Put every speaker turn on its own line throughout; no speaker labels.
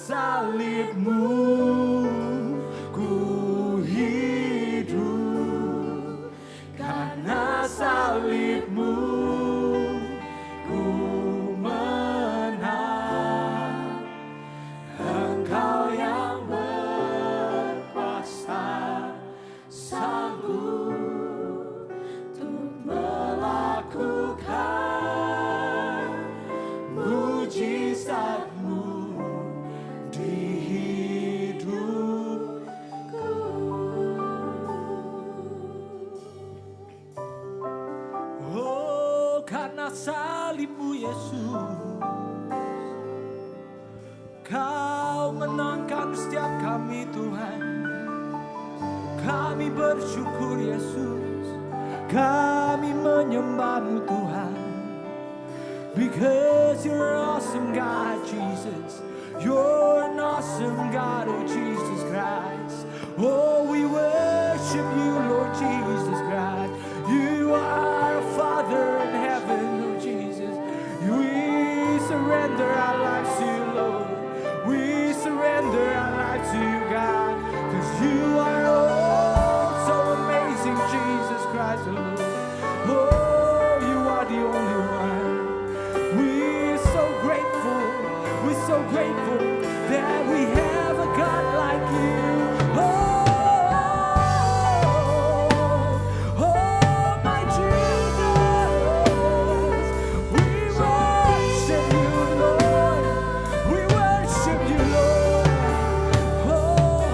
salib-Mu ku hidup, karena salib-Mu ku menang. Engkau yang berkuasa, sanggup untuk melakukan mujizat-Mu di hidupku. Oh, karena salib-Mu Yesus, Kau menangkan setiap kami Tuhan. Kami bersyukur Yesus, kami menyembah-Mu Tuhan. Because you're awesome God Jesus, you're an awesome God, oh Jesus Christ. Oh, we worship you Lord Jesus Christ. You are our Father in heaven, oh Jesus. We surrender our lives to you Lord. We surrender our lives to you God, because you are oh so amazing Jesus Christ, Lord. Oh, you are the only one. We're so grateful that we have a God like you. Oh, my Jesus, we worship you, Lord. We worship you, Lord. Oh,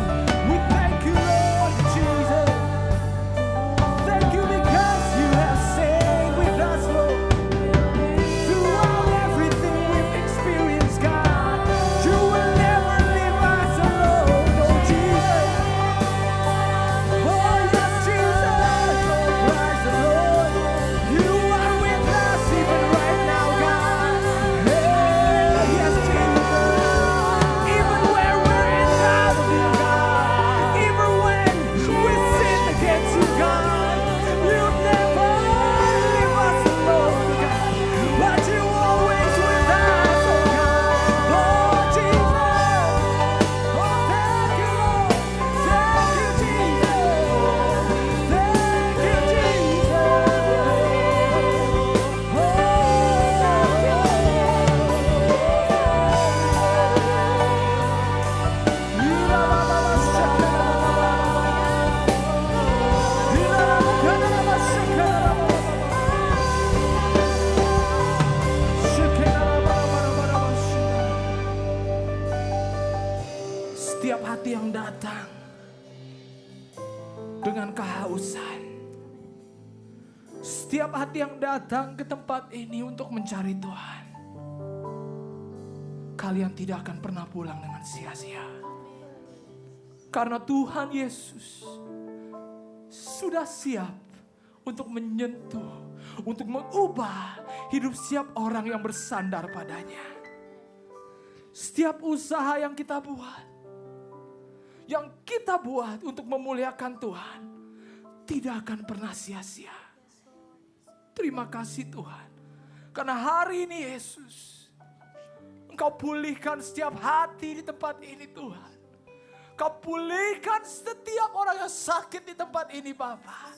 we thank you, Lord Jesus. Thank you because you have stayed with us, Lord. Throughout everything we've experienced, God, you will never leave us alone, oh Jesus. Oh yes, Jesus, oh Christ the Lord, you are with us even right now, God. Hey, yes, Jesus. Even where we're in doubt of you, God, even when we sin against you, God, you never leave us alone, God, but you always with us, oh God. Oh Jesus, oh thank you Lord, thank you Jesus, thank you Setiap hati yang datang dengan kehausan, setiap hati yang datang ke tempat ini untuk mencari Tuhan, kalian tidak akan pernah pulang dengan sia-sia. Karena Tuhan Yesus sudah siap untuk menyentuh, untuk mengubah hidup setiap orang yang bersandar padanya. Setiap usaha yang kita buat untuk memuliakan Tuhan tidak akan pernah sia-sia. Terima kasih Tuhan, karena hari ini Yesus, Engkau pulihkan setiap hati di tempat ini Tuhan. Kau pulihkan setiap orang yang sakit di tempat ini Bapa.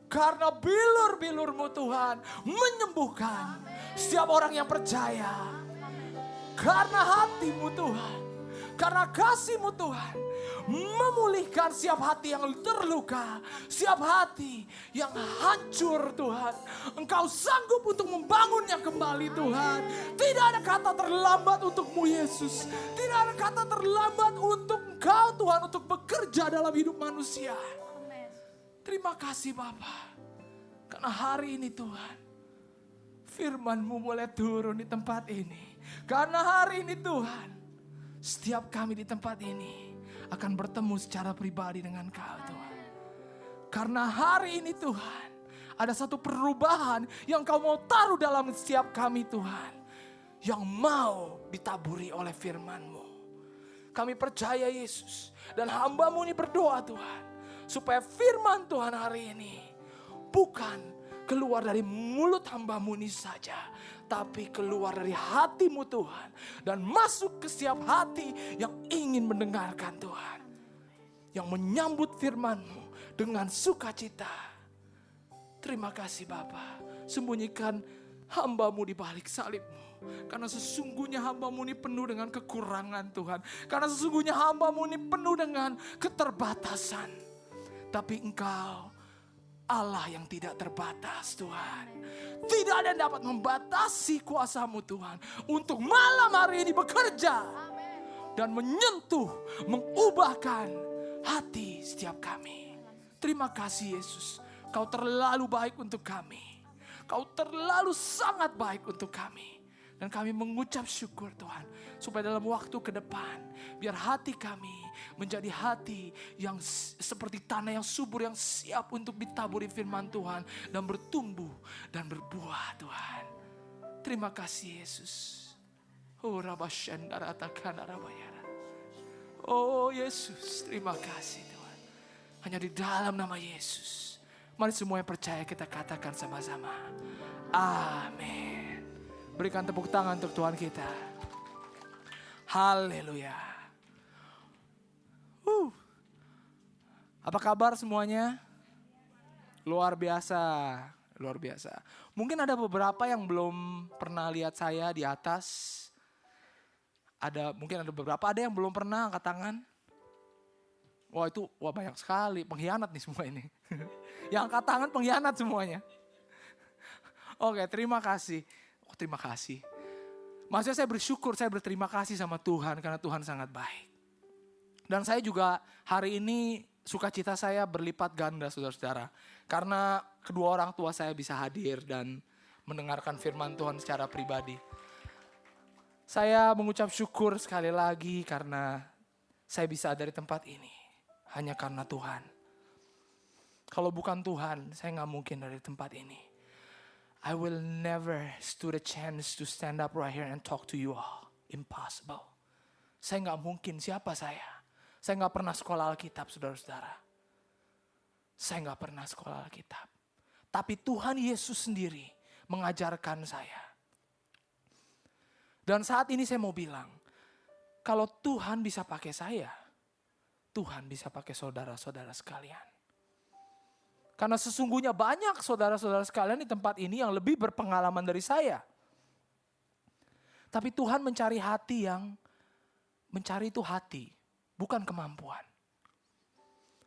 Karena bilur-bilur-Mu Tuhan menyembuhkan setiap orang yang percaya. Karena hati-Mu Tuhan, karena kasih-Mu Tuhan, memulihkan setiap hati yang terluka, setiap hati yang hancur Tuhan. Engkau sanggup untuk membangunnya kembali Tuhan. Tidak ada kata terlambat untuk-Mu Yesus. Tidak ada kata terlambat untuk Engkau Tuhan untuk bekerja dalam hidup manusia. Terima kasih Bapa, karena hari ini Tuhan, firman-Mu boleh turun di tempat ini. Karena hari ini Tuhan, setiap kami di tempat ini akan bertemu secara pribadi dengan Kau Tuhan. Karena hari ini Tuhan, ada satu perubahan yang Kau mau taruh dalam setiap kami Tuhan, yang mau ditaburi oleh firman-Mu. Kami percaya Yesus, dan hamba-Mu ini berdoa Tuhan, supaya firman Tuhan hari ini bukan keluar dari mulut hamba-Mu ini saja, tapi keluar dari hati-Mu Tuhan, dan masuk ke setiap hati yang ingin mendengarkan Tuhan, yang menyambut firman-Mu dengan sukacita. Terima kasih Bapa, sembunyikan hamba-Mu di balik salib-Mu. Karena sesungguhnya hamba-Mu ini penuh dengan kekurangan Tuhan. Karena sesungguhnya hamba-Mu ini penuh dengan keterbatasan. Tapi Engkau Allah yang tidak terbatas Tuhan. Tidak ada yang dapat membatasi kuasa-Mu Tuhan. Untuk malam hari ini bekerja. Dan menyentuh, mengubahkan hati setiap kami. Terima kasih Yesus. Kau terlalu baik untuk kami. Kau terlalu sangat baik untuk kami. Dan kami mengucap syukur Tuhan. Supaya dalam waktu ke depan, biar hati kami menjadi hati yang seperti tanah yang subur, yang siap untuk ditaburi firman Tuhan. Dan bertumbuh dan berbuah Tuhan. Terima kasih Yesus. Oh Yesus, terima kasih Tuhan. Hanya di dalam nama Yesus. Mari semua yang percaya kita katakan sama-sama. Amin. Berikan tepuk tangan untuk Tuhan kita. Haleluya. Apa kabar semuanya? Luar biasa, luar biasa. Mungkin ada beberapa yang belum pernah lihat saya di atas. Mungkin ada beberapa, ada yang belum pernah angkat tangan. Wah banyak sekali, pengkhianat nih semua ini. Yang angkat tangan pengkhianat semuanya. Oke, terima kasih. Terima kasih. Maksudnya saya bersyukur, saya berterima kasih sama Tuhan karena Tuhan sangat baik. Dan saya juga hari ini sukacita saya berlipat ganda saudara-saudara. Karena kedua orang tua saya bisa hadir dan mendengarkan firman Tuhan secara pribadi. Saya mengucap syukur sekali lagi karena saya bisa ada di tempat ini. Hanya karena Tuhan. Kalau bukan Tuhan, saya gak mungkin ada di tempat ini. I will never stood a chance to stand up right here and talk to you all. Impossible. Saya gak mungkin, siapa saya? Saya gak pernah sekolah Alkitab, saudara-saudara. Saya gak pernah sekolah Alkitab. Tapi Tuhan Yesus sendiri mengajarkan saya. Dan saat ini saya mau bilang, kalau Tuhan bisa pakai saya, Tuhan bisa pakai saudara-saudara sekalian. Karena sesungguhnya banyak saudara-saudara sekalian di tempat ini yang lebih berpengalaman dari saya. Tapi Tuhan mencari hati yang, mencari itu hati, bukan kemampuan.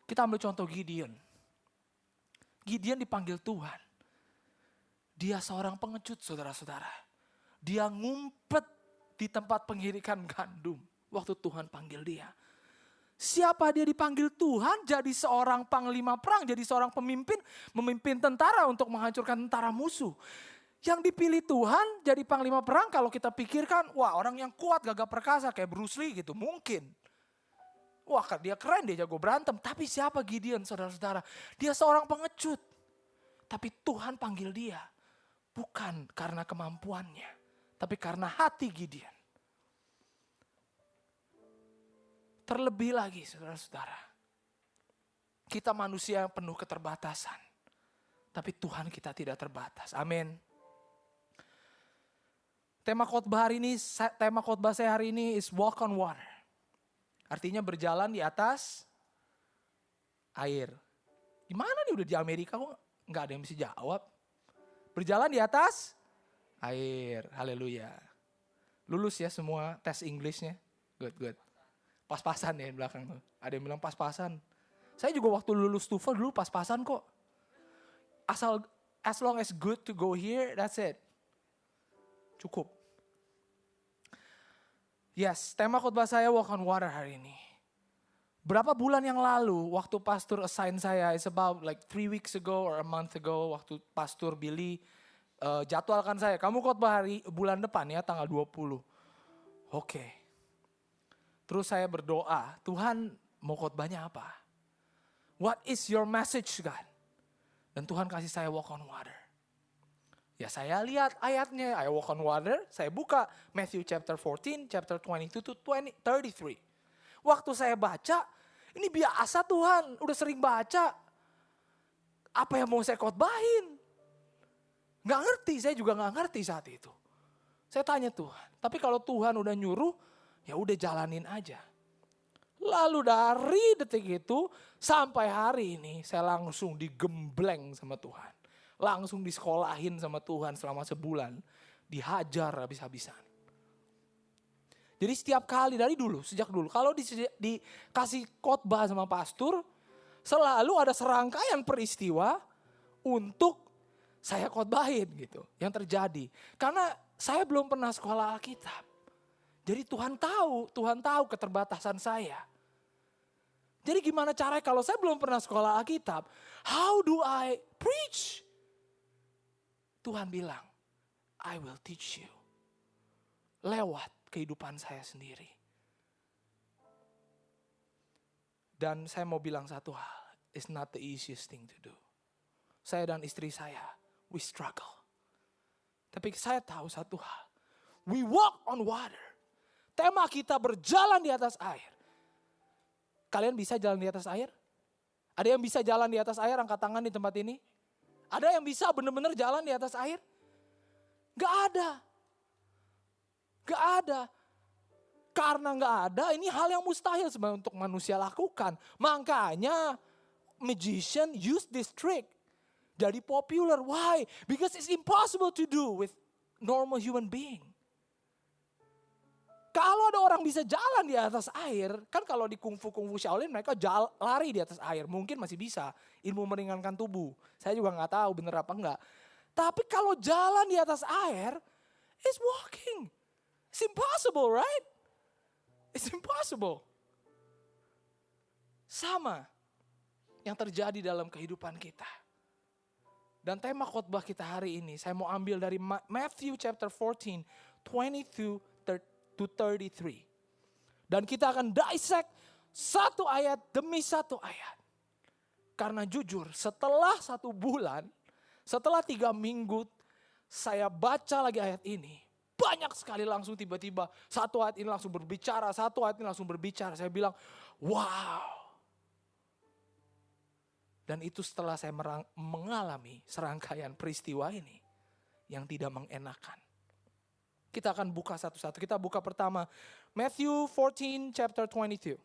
Kita ambil contoh Gideon. Gideon dipanggil Tuhan. Dia seorang pengecut saudara-saudara. Dia ngumpet di tempat pengirikan gandum waktu Tuhan panggil dia. Siapa dia dipanggil Tuhan jadi seorang panglima perang, jadi seorang pemimpin, memimpin tentara untuk menghancurkan tentara musuh. Yang dipilih Tuhan jadi panglima perang kalau kita pikirkan, wah orang yang kuat gagah perkasa kayak Bruce Lee gitu, mungkin. Wah dia keren, dia jago berantem. Tapi siapa Gideon saudara-saudara? Dia seorang pengecut. Tapi Tuhan panggil dia bukan karena kemampuannya, tapi karena hati Gideon. Terlebih lagi saudara-saudara, kita manusia yang penuh keterbatasan. Tapi Tuhan kita tidak terbatas. Amin. Tema khotbah saya hari ini is walk on water. Artinya berjalan di atas air. Gimana nih udah di Amerika kok gak ada yang bisa jawab. Berjalan di atas air. Haleluya. Lulus ya semua tes Englishnya. Good. Pas-pasan ya di belakang tuh. Ada yang bilang pas-pasan. Saya juga waktu lulus TOEFL dulu pas-pasan kok. As long as good to go here, that's it. Cukup. Yes, tema khotbah saya walk on water hari ini. Berapa bulan yang lalu waktu pastor assign saya, it's about like 3 weeks ago or a month ago, waktu pastor Billy jadwalkan saya, kamu khotbah bulan depan ya tanggal 20. Oke. Terus saya berdoa, Tuhan mau khotbahnya apa? What is your message God? Dan Tuhan kasih saya walk on water. Ya saya lihat ayatnya, I walk on water. Saya buka Matthew chapter 14, chapter 22 to 33. Waktu saya baca, ini biasa Tuhan, udah sering baca. Apa yang mau saya khotbahin? Gak ngerti, saya juga gak ngerti saat itu. Saya tanya Tuhan, tapi kalau Tuhan udah nyuruh, ya udah jalanin aja. Lalu dari detik itu sampai hari ini saya langsung digembleng sama Tuhan. Langsung disekolahin sama Tuhan selama sebulan. Dihajar habis-habisan. Jadi setiap kali dari dulu, sejak dulu, kalau dikasih khotbah sama pastor, selalu ada serangkaian peristiwa untuk saya khotbahin gitu, yang terjadi. Karena saya belum pernah sekolah Alkitab. Jadi Tuhan tahu keterbatasan saya. Jadi gimana caranya kalau saya belum pernah sekolah Alkitab, how do I preach? Tuhan bilang, I will teach you. Lewat kehidupan saya sendiri. Dan saya mau bilang satu hal, it's not the easiest thing to do. Saya dan istri saya, we struggle. Tapi saya tahu satu hal, we walk on water. Tema kita berjalan di atas air. Kalian bisa jalan di atas air? Ada yang bisa jalan di atas air, angkat tangan di tempat ini? Ada yang bisa benar-benar jalan di atas air? Gak ada. Gak ada. Karena gak ada, ini hal yang mustahil sebenarnya untuk manusia lakukan. Makanya magician use this trick. Jadi popular. Why? Because it's impossible to do with normal human being. Kalau ada orang bisa jalan di atas air, kan kalau di kungfu Shaolin mereka lari di atas air. Mungkin masih bisa, ilmu meringankan tubuh. Saya juga gak tahu bener apa enggak. Tapi kalau jalan di atas air, it's walking. It's impossible, right? It's impossible. Sama yang terjadi dalam kehidupan kita. Dan tema khotbah kita hari ini, saya mau ambil dari Matthew chapter 14, 22 to 33. Dan kita akan dissect satu ayat demi satu ayat. Karena jujur, setelah 1 bulan, setelah 3 minggu, saya baca lagi ayat ini. Banyak sekali langsung tiba-tiba satu ayat ini langsung berbicara, satu ayat ini langsung berbicara. Saya bilang, wow. Dan itu setelah saya mengalami serangkaian peristiwa ini yang tidak mengenakan. Kita akan buka satu-satu. Kita buka pertama Matthew 14 chapter 22.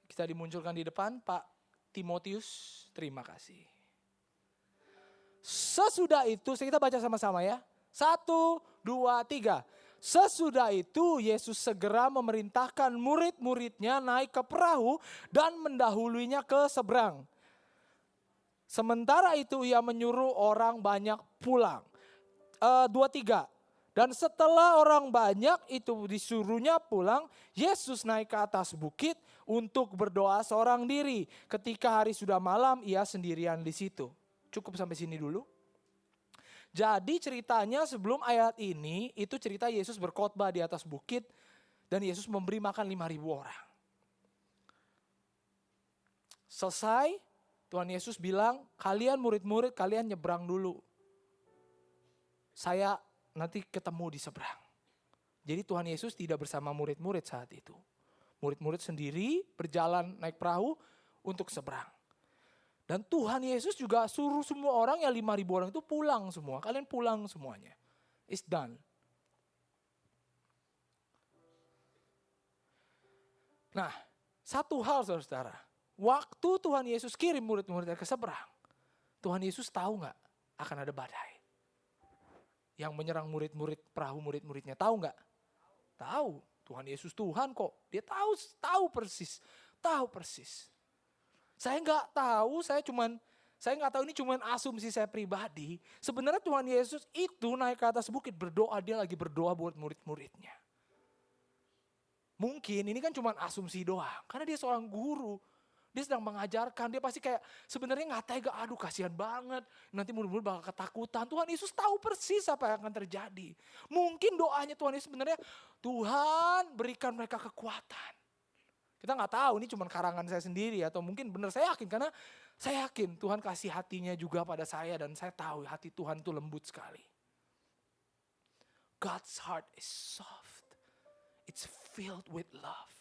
Kita dimunculkan di depan Pak Timotius. Terima kasih. Sesudah itu, kita baca sama-sama ya. 1, 2, 3. Sesudah itu Yesus segera memerintahkan murid-muridnya naik ke perahu dan mendahuluinya ke seberang. Sementara itu ia menyuruh orang banyak pulang. 2, 3. Dan setelah orang banyak itu disuruhnya pulang, Yesus naik ke atas bukit untuk berdoa seorang diri. Ketika hari sudah malam, ia sendirian di situ. Cukup sampai sini dulu. Jadi ceritanya sebelum ayat ini, itu cerita Yesus berkhotbah di atas bukit dan Yesus memberi makan 5.000 orang. Selesai, Tuhan Yesus bilang, kalian murid-murid, kalian nyebrang dulu. Saya nanti ketemu di seberang. Jadi Tuhan Yesus tidak bersama murid-murid saat itu. Murid-murid sendiri berjalan naik perahu untuk seberang. Dan Tuhan Yesus juga suruh semua orang, ya 5.000 orang itu pulang semua. Kalian pulang semuanya. It's done. Nah, satu hal saudara. Waktu Tuhan Yesus kirim murid-muridnya ke seberang. Tuhan Yesus tahu gak akan ada badai yang menyerang murid-murid perahu murid-muridnya. Tahu nggak? Tahu. Tuhan Yesus Tuhan kok. Dia tahu persis. Tahu persis. Saya nggak tahu. Saya nggak tahu, ini cuman asumsi saya pribadi. Sebenarnya Tuhan Yesus itu naik ke atas bukit berdoa. Dia lagi berdoa buat murid-muridnya. Mungkin ini kan cuman asumsi doang. Karena dia seorang guru. Dia sedang mengajarkan, dia pasti kayak sebenarnya nggak tega, aduh kasihan banget. Nanti murid-murid bakal ketakutan. Tuhan Yesus tahu persis apa yang akan terjadi. Mungkin doanya Tuhan Yesus sebenarnya, Tuhan berikan mereka kekuatan. Kita nggak tahu, ini cuma karangan saya sendiri atau mungkin benar, saya yakin. Karena saya yakin Tuhan kasih hatinya juga pada saya dan saya tahu hati Tuhan itu lembut sekali. God's heart is soft. It's filled with love.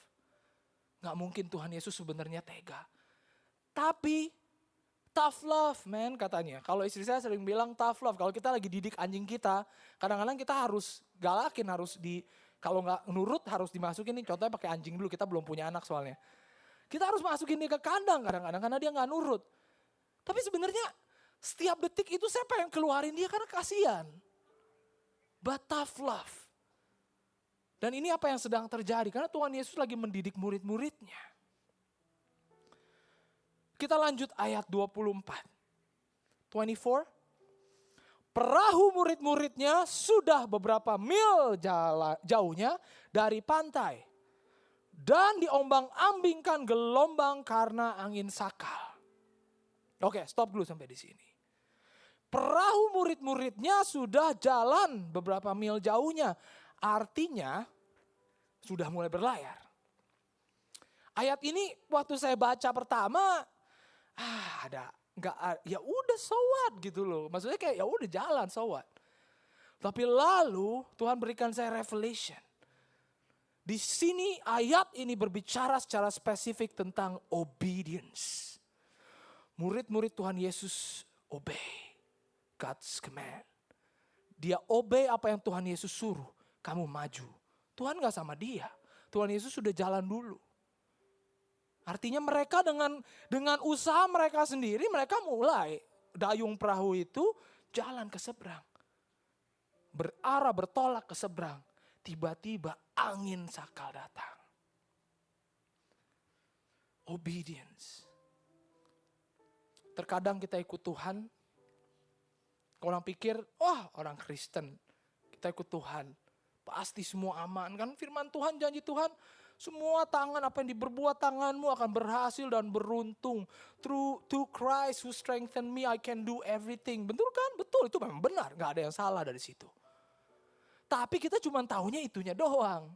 Gak mungkin Tuhan Yesus sebenarnya tega. Tapi Tough love, man, katanya. Kalau istri saya sering bilang tough love. Kalau kita lagi didik anjing kita, kadang-kadang kita harus galakin, kalau nggak nurut harus dimasukin nih. Contohnya pakai anjing dulu, kita belum punya anak soalnya. Kita harus masukin dia ke kandang kadang-kadang karena dia nggak nurut. Tapi sebenarnya setiap detik itu saya pengen keluarin dia karena kasihan. But tough love. Dan ini apa yang sedang terjadi karena Tuhan Yesus lagi mendidik murid-muridnya. Kita lanjut ayat 24. 24. Perahu murid-muridnya sudah beberapa mil jauhnya dari pantai. Dan diombang-ambingkan gelombang karena angin sakal. Oke, stop dulu sampai di sini. Perahu murid-muridnya sudah jalan beberapa mil jauhnya. Artinya sudah mulai berlayar. Ayat ini waktu saya baca pertama, ya udah so what gitu loh. Maksudnya kayak ya udah jalan so what. Tapi lalu Tuhan berikan saya revelation. Di sini ayat ini berbicara secara spesifik tentang obedience. Murid-murid Tuhan Yesus obey God's command. Dia obey apa yang Tuhan Yesus suruh. Kamu maju. Tuhan gak sama dia. Tuhan Yesus sudah jalan dulu. Artinya mereka dengan usaha mereka sendiri, mereka mulai dayung perahu itu jalan ke seberang. Bertolak ke seberang. Tiba-tiba angin sakal datang. Obedience. Terkadang kita ikut Tuhan. Orang pikir, orang Kristen. Kita ikut Tuhan. Pasti semua aman. Kan firman Tuhan, janji Tuhan. Semua apa yang diperbuat tanganmu akan berhasil dan beruntung. Through Christ who strengthen me, I can do everything. Betul kan? Betul, itu memang benar. Gak ada yang salah dari situ. Tapi kita cuma taunya itunya doang.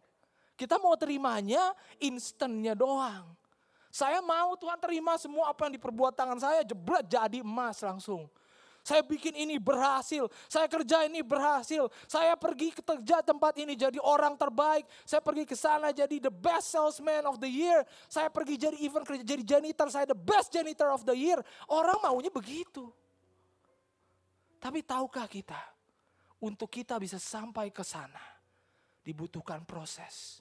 Kita mau terimanya instannya doang. Saya mau Tuhan terima semua apa yang diperbuat tangan saya, jebret jadi emas langsung. Saya bikin ini berhasil, saya kerja ini berhasil, saya pergi kerja tempat ini jadi orang terbaik, saya pergi ke sana jadi the best salesman of the year, saya pergi jadi jadi janitor, saya the best janitor of the year. Orang maunya begitu. Tapi tahukah kita, untuk kita bisa sampai ke sana, dibutuhkan proses.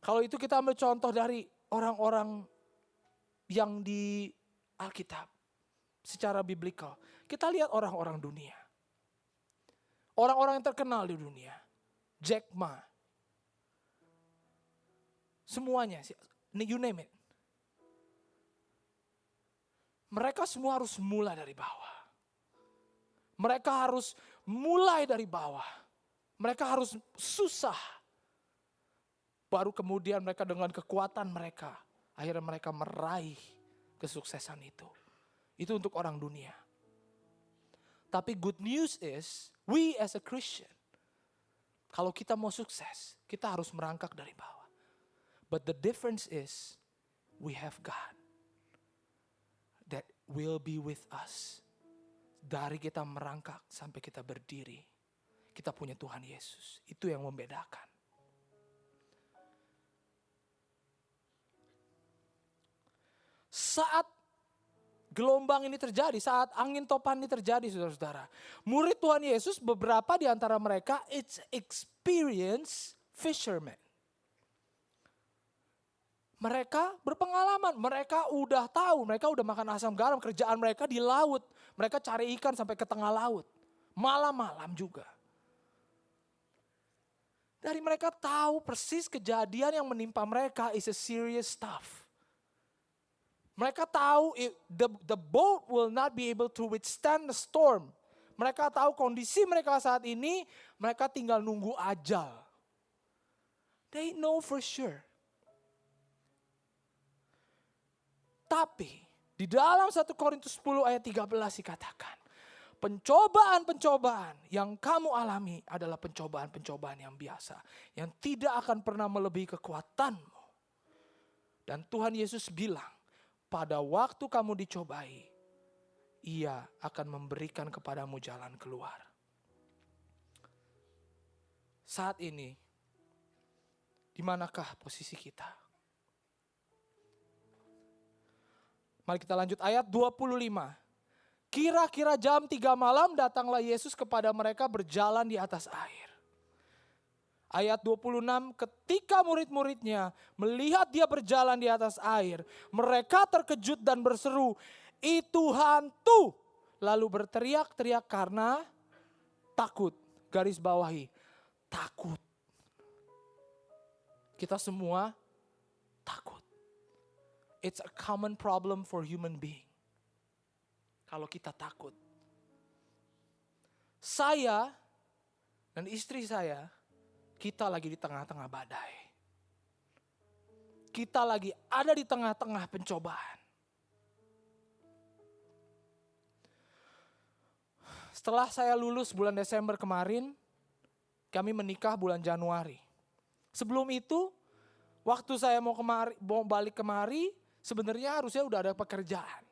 Kalau itu kita ambil contoh dari orang-orang yang di Alkitab. Secara biblikal. Kita lihat orang-orang dunia. Orang-orang yang terkenal di dunia. Jack Ma. Semuanya. You name it. Mereka semua harus mulai dari bawah. Mereka harus mulai dari bawah. Mereka harus susah. Baru kemudian mereka dengan kekuatan mereka. Akhirnya mereka meraih kesuksesan itu. Itu untuk orang dunia. Tapi good news is, we as a Christian, kalau kita mau sukses, kita harus merangkak dari bawah. But the difference is, we have God that will be with us. Dari kita merangkak sampai kita berdiri, kita punya Tuhan Yesus. Itu yang membedakan. Saat gelombang ini terjadi, saat angin topan ini terjadi, saudara-saudara. Murid Tuhan Yesus, beberapa di antara mereka, it's experienced fishermen. Mereka berpengalaman, mereka udah tahu, mereka udah makan asam garam, kerjaan mereka di laut. Mereka cari ikan sampai ke tengah laut. Malam-malam juga. Dari mereka tahu persis kejadian yang menimpa mereka is a serious stuff. Mereka tahu the boat will not be able to withstand the storm. Mereka tahu kondisi mereka saat ini, mereka tinggal nunggu ajal. They know for sure. Tapi di dalam 1 Korintus 10 ayat 13 dikatakan, pencobaan-pencobaan yang kamu alami adalah pencobaan-pencobaan yang biasa. Yang tidak akan pernah melebihi kekuatanmu. Dan Tuhan Yesus bilang, pada waktu kamu dicobai, Ia akan memberikan kepadamu jalan keluar. Saat ini, di manakah posisi kita? Mari kita lanjut ayat 25. Kira-kira jam 3 malam datanglah Yesus kepada mereka berjalan di atas air. Ayat 26, ketika murid-muridnya melihat dia berjalan di atas air, mereka terkejut dan berseru, "Itu hantu!" Lalu berteriak-teriak karena takut. Garis bawahi, takut. Kita semua takut. It's a common problem for human being. Kalau kita takut. Saya dan istri saya, kita lagi di tengah-tengah badai. Kita lagi ada di tengah-tengah pencobaan. Setelah saya lulus bulan Desember kemarin, kami menikah bulan Januari. Sebelum itu, waktu saya mau balik kemari, sebenarnya harusnya udah ada pekerjaan.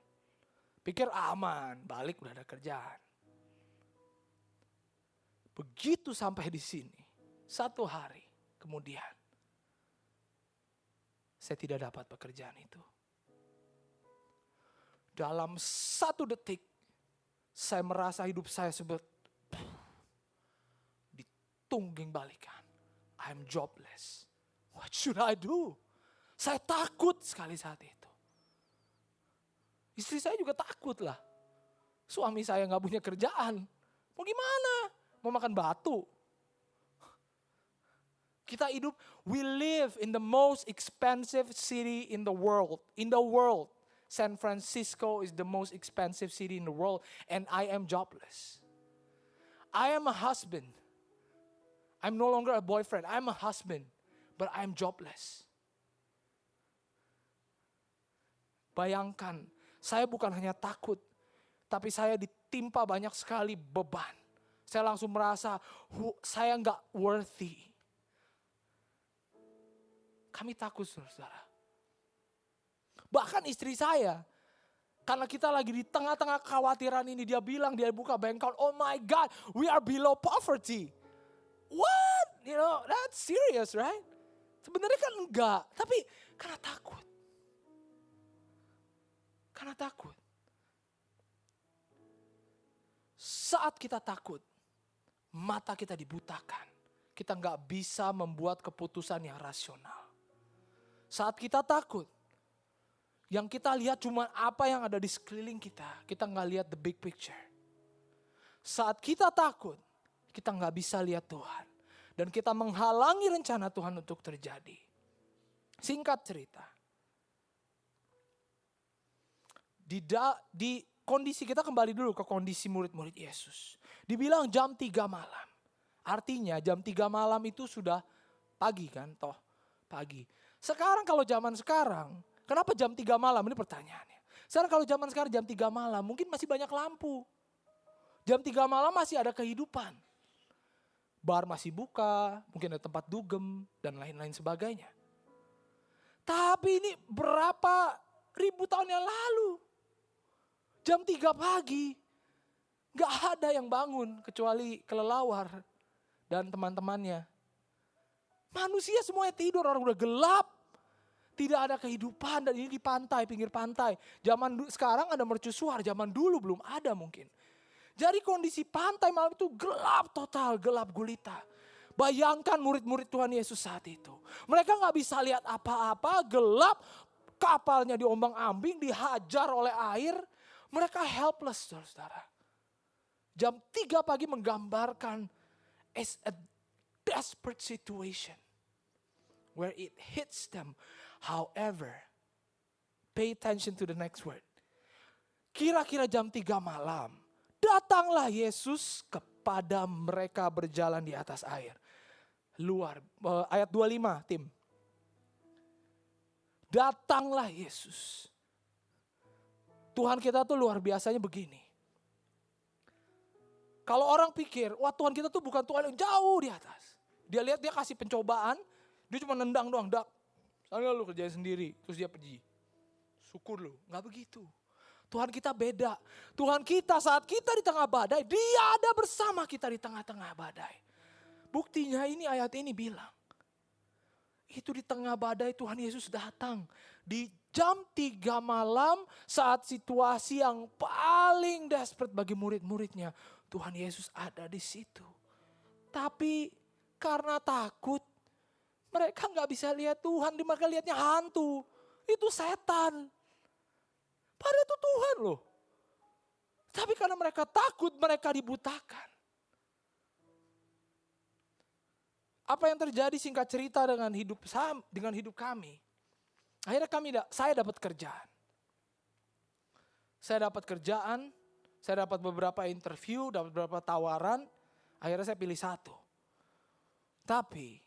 Pikir aman, balik udah ada kerjaan. Begitu sampai di sini, 1 hari kemudian, saya tidak dapat pekerjaan itu. Dalam 1 detik, saya merasa hidup saya seperti ditungging balikan. I'm jobless. What should I do? Saya takut sekali saat itu. Istri saya juga takut lah. Suami saya gak punya kerjaan. Mau gimana? Mau makan batu? Kita hidup, we live in the most expensive city in the world. In the world. San Francisco is the most expensive city in the world. And I am jobless. I am a husband. I'm no longer a boyfriend. I'm a husband. But I'm jobless. Bayangkan, saya bukan hanya takut, tapi saya ditimpa banyak sekali beban. Saya langsung merasa saya gak worthy. Kami takut, saudara. Bahkan istri saya, karena kita lagi di tengah-tengah kekhawatiran ini, dia bilang, dia buka bank account, "Oh my God, we are below poverty." What? You know, that's serious, right? Sebenarnya kan enggak, tapi karena takut. Karena takut. Saat kita takut, mata kita dibutakan. Kita gak bisa membuat keputusan yang rasional. Saat kita takut, yang kita lihat cuma apa yang ada di sekeliling kita. Kita gak lihat the big picture. Saat kita takut, kita gak bisa lihat Tuhan. Dan kita menghalangi rencana Tuhan untuk terjadi. Singkat cerita. Di kondisi kita kembali dulu ke kondisi murid-murid Yesus. Dibilang jam 3 malam. Artinya jam 3 malam itu sudah pagi kan? Toh pagi. Sekarang kalau zaman sekarang, kenapa jam 3 malam? Ini pertanyaannya. Sekarang kalau zaman sekarang jam 3 malam mungkin masih banyak lampu. Jam 3 malam masih ada kehidupan. Bar masih buka, mungkin ada tempat dugem dan lain-lain sebagainya. Tapi ini berapa ribu tahun yang lalu. Jam 3 pagi, gak ada yang bangun kecuali kelelawar dan teman-temannya. Manusia semuanya tidur, orang udah gelap. Tidak ada kehidupan dan ini di pantai, pinggir pantai. Sekarang ada mercusuar, zaman dulu belum ada mungkin. Jadi kondisi pantai malam itu gelap total, gelap gulita. Bayangkan murid-murid Tuhan Yesus saat itu. Mereka gak bisa lihat apa-apa, gelap. Kapalnya diombang-ambing, dihajar oleh air. Mereka helpless, saudara. Jam 3 pagi menggambarkan as a desperate situation. Where it hits them. However, pay attention to the next word. Kira-kira jam 3 malam. Datanglah Yesus kepada mereka berjalan di atas air. Ayat 25, Tim. Datanglah Yesus. Tuhan kita tuh luar biasanya begini. Kalau orang pikir, wah Tuhan kita tuh bukan Tuhan yang jauh di atas. Dia lihat dia kasih pencobaan, dia cuma nendang doang. Sana lu kerjain sendiri, terus dia pergi. Syukur lu, gak begitu. Tuhan kita beda. Tuhan kita saat kita di tengah badai, dia ada bersama kita di tengah-tengah badai. Buktinya ini ayat ini bilang. Itu di tengah badai Tuhan Yesus datang. Di jam 3 malam saat situasi yang paling desperate bagi murid-muridnya. Tuhan Yesus ada di situ. Tapi karena takut, mereka gak bisa lihat Tuhan. Mereka lihatnya hantu. Itu setan. Padahal itu Tuhan loh. Tapi karena mereka takut, mereka dibutakan. Apa yang terjadi singkat cerita dengan hidup kami? Akhirnya saya dapat kerjaan. Saya dapat beberapa interview, dapat beberapa tawaran. Akhirnya saya pilih satu. Tapi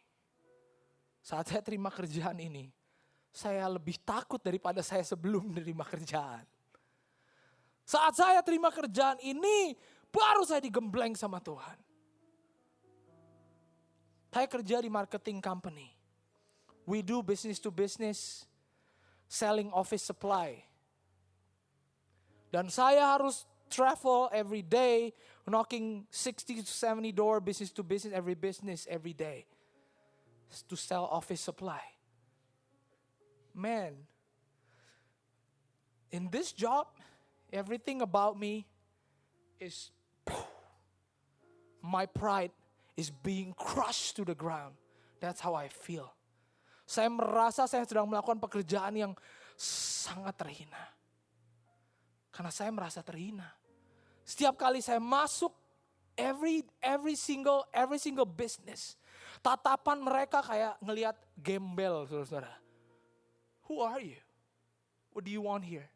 saat saya terima kerjaan ini, saya lebih takut daripada saya sebelum menerima kerjaan. Saat saya terima kerjaan ini, baru saya digembleng sama Tuhan. Saya kerja di marketing company. We do business to business, selling office supply. Dan saya harus travel every day, knocking 60 to 70 door business to business every day. To sell office supply. Man, in this job, everything about me is, my pride is being crushed to the ground. That's how I feel. Saya merasa saya sedang melakukan pekerjaan yang sangat terhina. Karena saya merasa terhina. Setiap kali saya masuk every single business, tatapan mereka kayak ngelihat gembel, saudara-saudara. Who are you? What do you want here?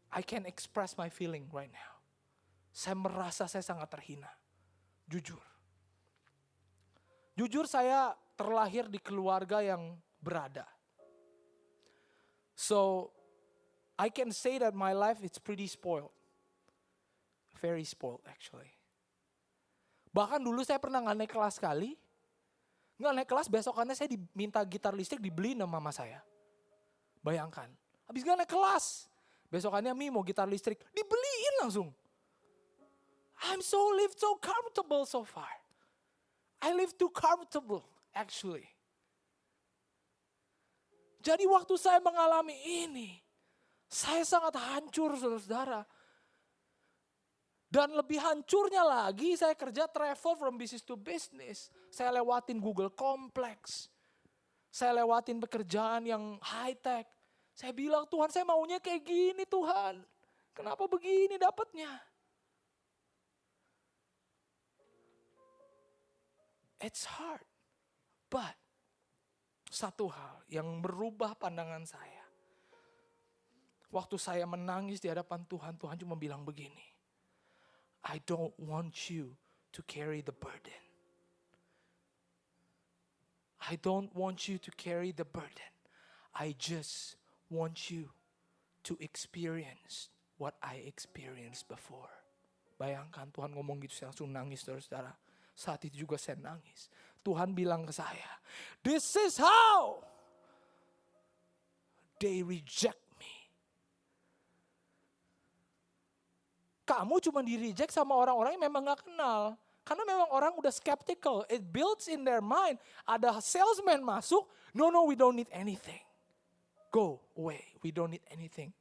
I can't express my feeling right now. Saya merasa saya sangat terhina. Jujur saya terlahir di keluarga yang berada. So, I can say that my life is pretty spoiled. Very spoiled actually. Bahkan dulu saya pernah gak naik kelas sekali. Gak naik kelas, besokannya saya diminta gitar listrik dibeliin sama mama saya. Bayangkan. Habis gak naik kelas. Besokannya mau gitar listrik, dibeliin langsung. Live so comfortable so far. I live too comfortable actually. Jadi waktu saya mengalami ini, saya sangat hancur saudara-saudara. Dan lebih hancurnya lagi saya kerja travel from business to business. Saya lewatin Google Complex. Saya lewatin pekerjaan yang high tech. Saya bilang, Tuhan saya maunya kayak gini Tuhan. Kenapa begini dapatnya? It's hard. But satu hal yang merubah pandangan saya. Waktu saya menangis di hadapan Tuhan, Tuhan cuma bilang begini. I don't want you to carry the burden. I don't want you to carry the burden. I just want you to experience what I experienced before. Bayangkan Tuhan ngomong gitu, saya langsung nangis saudara-saudara. Saat itu juga saya nangis. Tuhan bilang ke saya, this is how they reject me. Kamu cuma di-reject sama orang-orang yang memang gak kenal. Karena memang orang udah skeptical. It builds in their mind. Ada salesman masuk, no, we don't need anything. Go away, we don't need anything.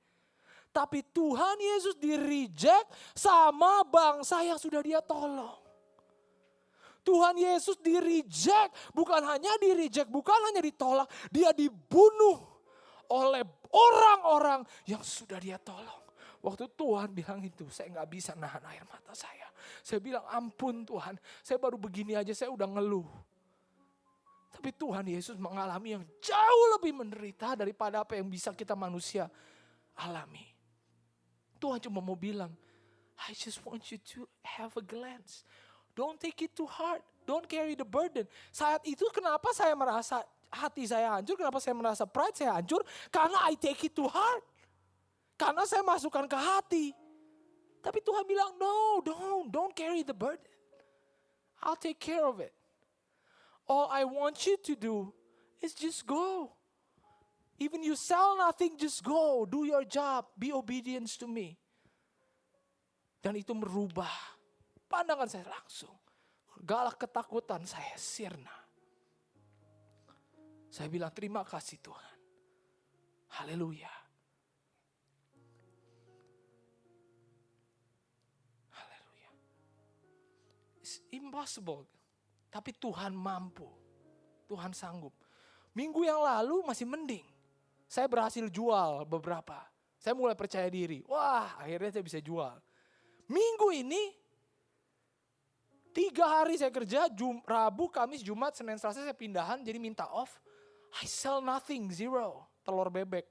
Tapi Tuhan Yesus di-reject sama bangsa yang sudah Dia tolong. Tuhan Yesus di-reject, bukan hanya di-reject, bukan hanya ditolak. Dia dibunuh oleh orang-orang yang sudah Dia tolong. Waktu Tuhan bilang itu, saya gak bisa nahan air mata saya. Saya bilang, ampun Tuhan, saya baru begini aja, saya udah ngeluh. Tapi Tuhan Yesus mengalami yang jauh lebih menderita daripada apa yang bisa kita manusia alami. Tuhan cuma mau bilang, I just want you to have a glance. Don't take it too hard. Don't carry the burden. Saat itu kenapa saya merasa hati saya hancur, kenapa saya merasa pride saya hancur? Karena I take it too hard. Karena saya masukkan ke hati. Tapi Tuhan bilang, no, don't carry the burden. I'll take care of it. All I want you to do is just go. Even you sell nothing, just go. Do your job. Be obedient to me. Dan itu merubah pandangan saya langsung. Segala ketakutan saya sirna. Saya bilang terima kasih Tuhan. Haleluya. Haleluya. It's impossible. Tapi Tuhan mampu. Tuhan sanggup. Minggu yang lalu masih mending. Saya berhasil jual beberapa. Saya mulai percaya diri. Wah, akhirnya saya bisa jual. Minggu ini 3 hari saya kerja, Rabu, Kamis, Jumat, Senin, Selasa saya pindahan jadi minta off. I sell nothing, 0. Telur bebek.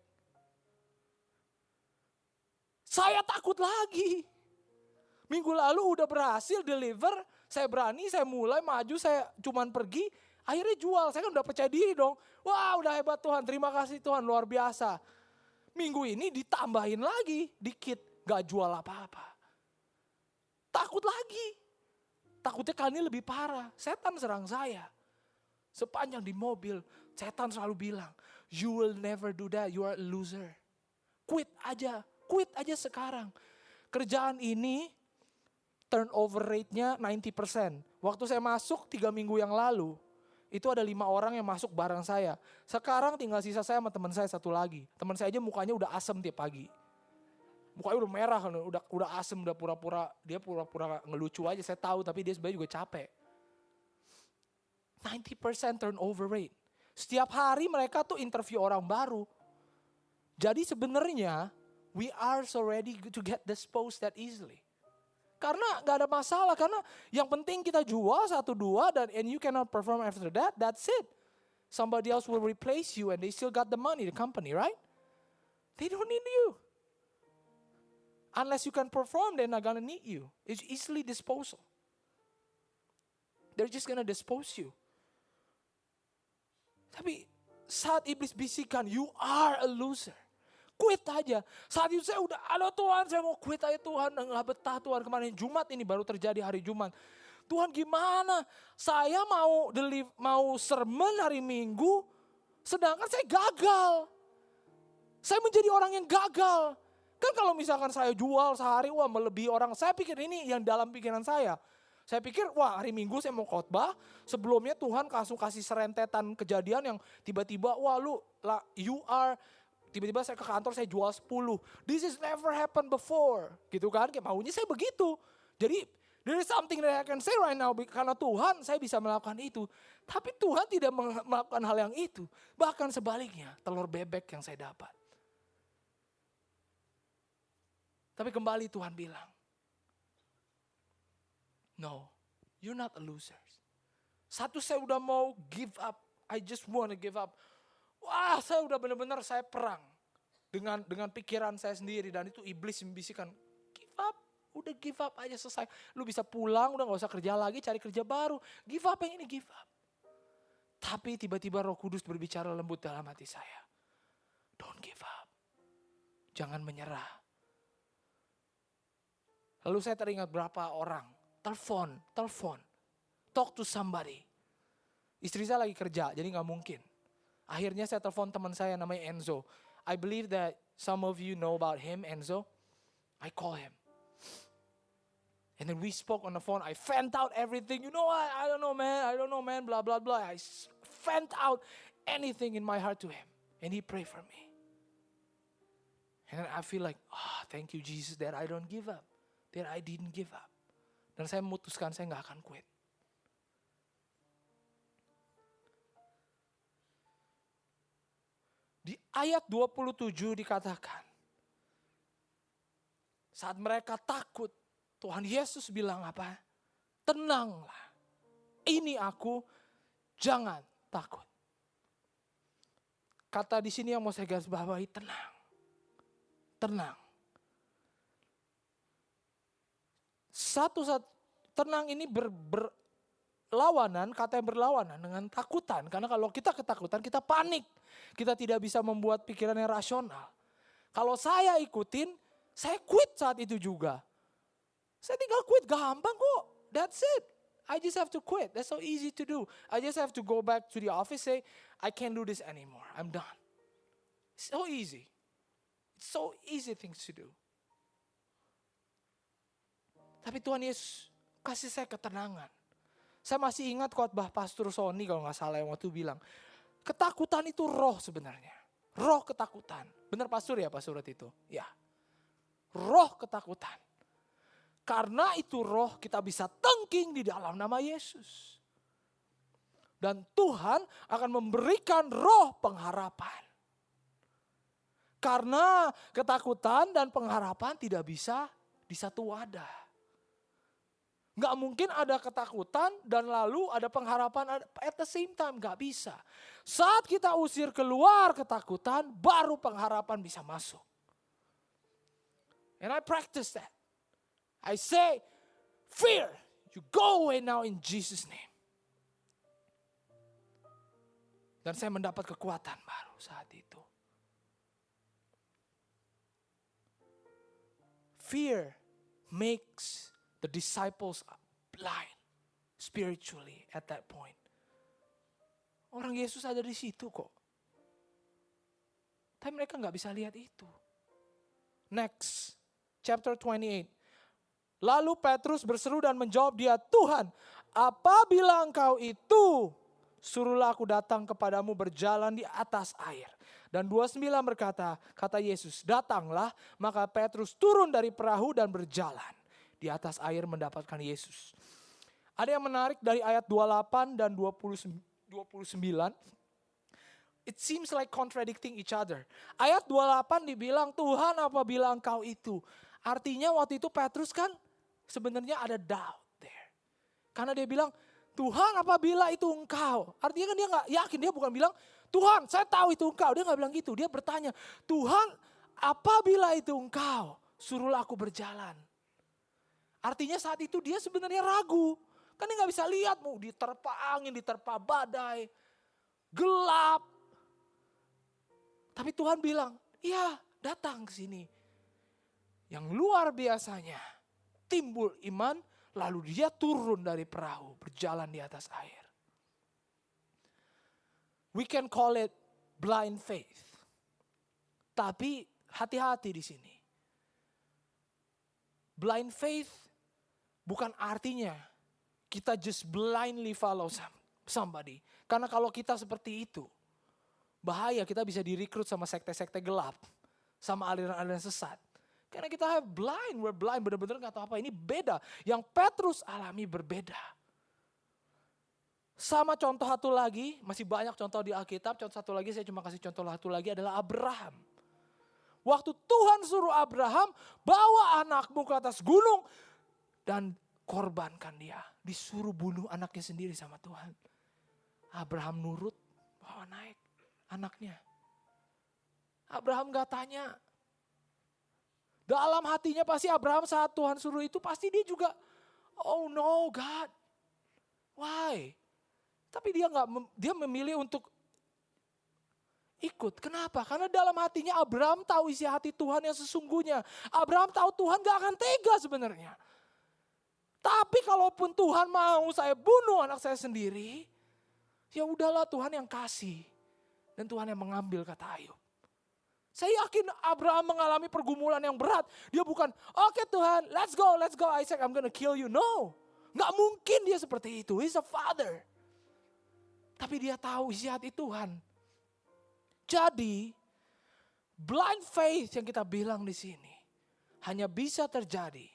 Saya takut lagi. Minggu lalu udah berhasil deliver, saya berani, saya mulai maju, saya cuman pergi. Akhirnya jual, saya kan udah percaya diri dong. Wah udah hebat Tuhan, terima kasih Tuhan, luar biasa. Minggu ini ditambahin lagi, dikit, gak jual apa-apa. Takut lagi. Takutnya kali ini lebih parah, setan serang saya. Sepanjang di mobil, setan selalu bilang, you will never do that, you are a loser. Quit aja sekarang. Kerjaan ini, turnover rate-nya 90%. Waktu saya masuk 3 minggu yang lalu, itu ada 5 orang yang masuk bareng saya. Sekarang tinggal sisa saya sama teman saya satu lagi. Teman saya aja mukanya udah asem tiap pagi. Mukanya udah merah, udah asem, udah dia pura-pura ngelucu aja. Saya tahu tapi dia sebenarnya juga capek. 90% turnover rate. Setiap hari mereka tuh interview orang baru. Jadi sebenarnya we are so ready to get disposed that easily. Karena gak ada masalah, karena yang penting kita jual 1-2 and you cannot perform after that, that's it. Somebody else will replace you and they still got the money, the company, right? They don't need you. Unless you can perform, they're not gonna need you. It's easily disposal. They're just gonna dispose you. Tapi saat iblis bisikan, you are a loser. Quit aja. Saat itu saya udah, halo Tuhan saya mau quit aja Tuhan. Gak betah Tuhan, kemarin Jumat ini baru terjadi hari Jumat. Tuhan gimana? Saya mau sermon hari Minggu, sedangkan saya gagal. Saya menjadi orang yang gagal. Kan kalau misalkan saya jual sehari, wah melebihi orang. Saya pikir ini yang dalam pikiran saya. Saya pikir wah hari Minggu saya mau khotbah. Sebelumnya Tuhan kasih serentetan kejadian yang tiba-tiba wah tiba-tiba saya ke kantor saya jual 10. This has never happened before. Gitu kan, kayak maunya saya begitu. Jadi there is something that I can say right now. Karena Tuhan saya bisa melakukan itu. Tapi Tuhan tidak melakukan hal yang itu. Bahkan sebaliknya, telur bebek yang saya dapat. Tapi kembali Tuhan bilang, no, you're not a loser. Satu saya udah mau give up. I just want to give up. Wah saya udah benar-benar saya perang dengan pikiran saya sendiri. Dan itu iblis membisikkan, give up, udah give up aja selesai. Lu bisa pulang, udah gak usah kerja lagi, cari kerja baru. Give up yang ini, give up. Tapi tiba-tiba Roh Kudus berbicara lembut dalam hati saya. Don't give up. Jangan menyerah. Lalu saya teringat berapa orang, telepon. Talk to somebody. Istri saya lagi kerja, jadi gak mungkin. Akhirnya saya telepon teman saya namanya Enzo. I believe that some of you know about him, Enzo. I call him. And then we spoke on the phone. I vent out everything. You know what? I don't know man, blah, blah, blah. I vent out anything in my heart to him. And he prayed for me. And then I feel like, thank you Jesus that I don't give up. That I didn't give up. Dan saya memutuskan saya gak akan quit. Di ayat 27 dikatakan, saat mereka takut, Tuhan Yesus bilang apa? Tenanglah, ini aku, jangan takut. Kata di sini yang mau saya garis bawahi, tenang. Tenang ini berlawanan, kata yang berlawanan dengan takutan. Karena kalau kita ketakutan, kita panik. Kita tidak bisa membuat pikiran yang rasional. Kalau saya ikutin, saya quit saat itu juga. Saya tinggal quit, gampang kok. That's it. I just have to quit. That's so easy to do. I just have to go back to the office, say, I can't do this anymore. I'm done. It's so easy. It's so easy things to do. Tapi Tuhan Yesus kasih saya ketenangan. Saya masih ingat khotbah Pastor Sony kalau nggak salah yang waktu bilang, ketakutan itu roh sebenarnya. Roh ketakutan. Benar Pastor ya Pastor itu? Ya. Roh ketakutan. Karena itu roh kita bisa tengking di dalam nama Yesus. Dan Tuhan akan memberikan roh pengharapan. Karena ketakutan dan pengharapan tidak bisa di satu wadah. Gak mungkin ada ketakutan dan lalu ada pengharapan at the same time. Gak bisa. Saat kita usir keluar ketakutan, baru pengharapan bisa masuk. And I practice that. I say, fear, you go away now in Jesus' name. Dan saya mendapat kekuatan baru saat itu. Fear makes the disciples blind spiritually at that point. Orang Yesus ada di situ kok. Tapi mereka gak bisa lihat itu. Next, chapter 28. Lalu Petrus berseru dan menjawab dia, Tuhan, apabila engkau itu, suruhlah aku datang kepadamu berjalan di atas air. Dan 29 berkata, kata Yesus, datanglah. Maka Petrus turun dari perahu dan berjalan di atas air mendapatkan Yesus. Ada yang menarik dari ayat 28 dan 29. It seems like contradicting each other. Ayat 28 dibilang, Tuhan apabila engkau itu. Artinya waktu itu Petrus kan sebenarnya ada doubt there. Karena dia bilang, Tuhan apabila itu engkau. Artinya kan dia gak yakin, dia bukan bilang, Tuhan saya tahu itu engkau. Dia gak bilang gitu, dia bertanya, Tuhan apabila itu engkau, suruhlah aku berjalan. Artinya saat itu dia sebenarnya ragu. Kan dia gak bisa lihat, mau diterpa angin, diterpa badai, gelap. Tapi Tuhan bilang, iya datang ke sini. Yang luar biasanya, timbul iman, lalu dia turun dari perahu, berjalan di atas air. We can call it blind faith. Tapi hati-hati di sini. Blind faith bukan artinya kita just blindly follow somebody. Karena kalau kita seperti itu, bahaya, kita bisa direkrut sama sekte-sekte gelap, sama aliran-aliran sesat. Karena kita we're blind, benar-benar gak tahu apa. Ini beda, yang Petrus alami berbeda. Sama contoh satu lagi, masih banyak contoh di Alkitab. Contoh satu lagi, saya cuma kasih contoh satu lagi adalah Abraham. Waktu Tuhan suruh Abraham, bawa anakmu ke atas gunung dan korbankan dia. Disuruh bunuh anaknya sendiri sama Tuhan. Abraham nurut, bawa naik anaknya. Abraham gak tanya. Dalam hatinya pasti Abraham saat Tuhan suruh itu pasti dia juga, oh no God, why? Tapi dia memilih untuk ikut. Kenapa? Karena dalam hatinya Abraham tahu isi hati Tuhan yang sesungguhnya. Abraham tahu Tuhan gak akan tega sebenarnya. Tapi kalaupun Tuhan mau saya bunuh anak saya sendiri, ya udahlah Tuhan yang kasih. Dan Tuhan yang mengambil, kata Ayub. Saya yakin Abraham mengalami pergumulan yang berat. Dia bukan, oke Tuhan, let's go Isaac, I'm gonna kill you. No, gak mungkin dia seperti itu. He's a father. Tapi dia tahu isi hati Tuhan. Jadi, blind faith yang kita bilang di sini hanya bisa terjadi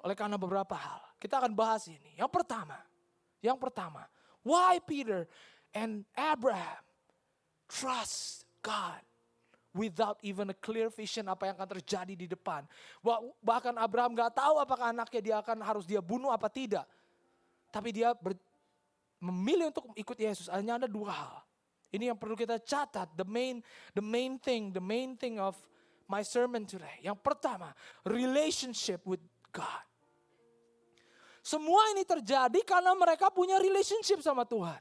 oleh karena beberapa hal. Kita akan bahas ini. Yang pertama, why Peter and Abraham trust God without even a clear vision apa yang akan terjadi di depan. Bahkan Abraham gak tahu apakah anaknya harus dia bunuh apa tidak. Tapi dia memilih untuk ikut Yesus. Hanya ada dua hal. Ini yang perlu kita catat. The main thing of my sermon today. Yang pertama, relationship with God. Semua ini terjadi karena mereka punya relationship sama Tuhan.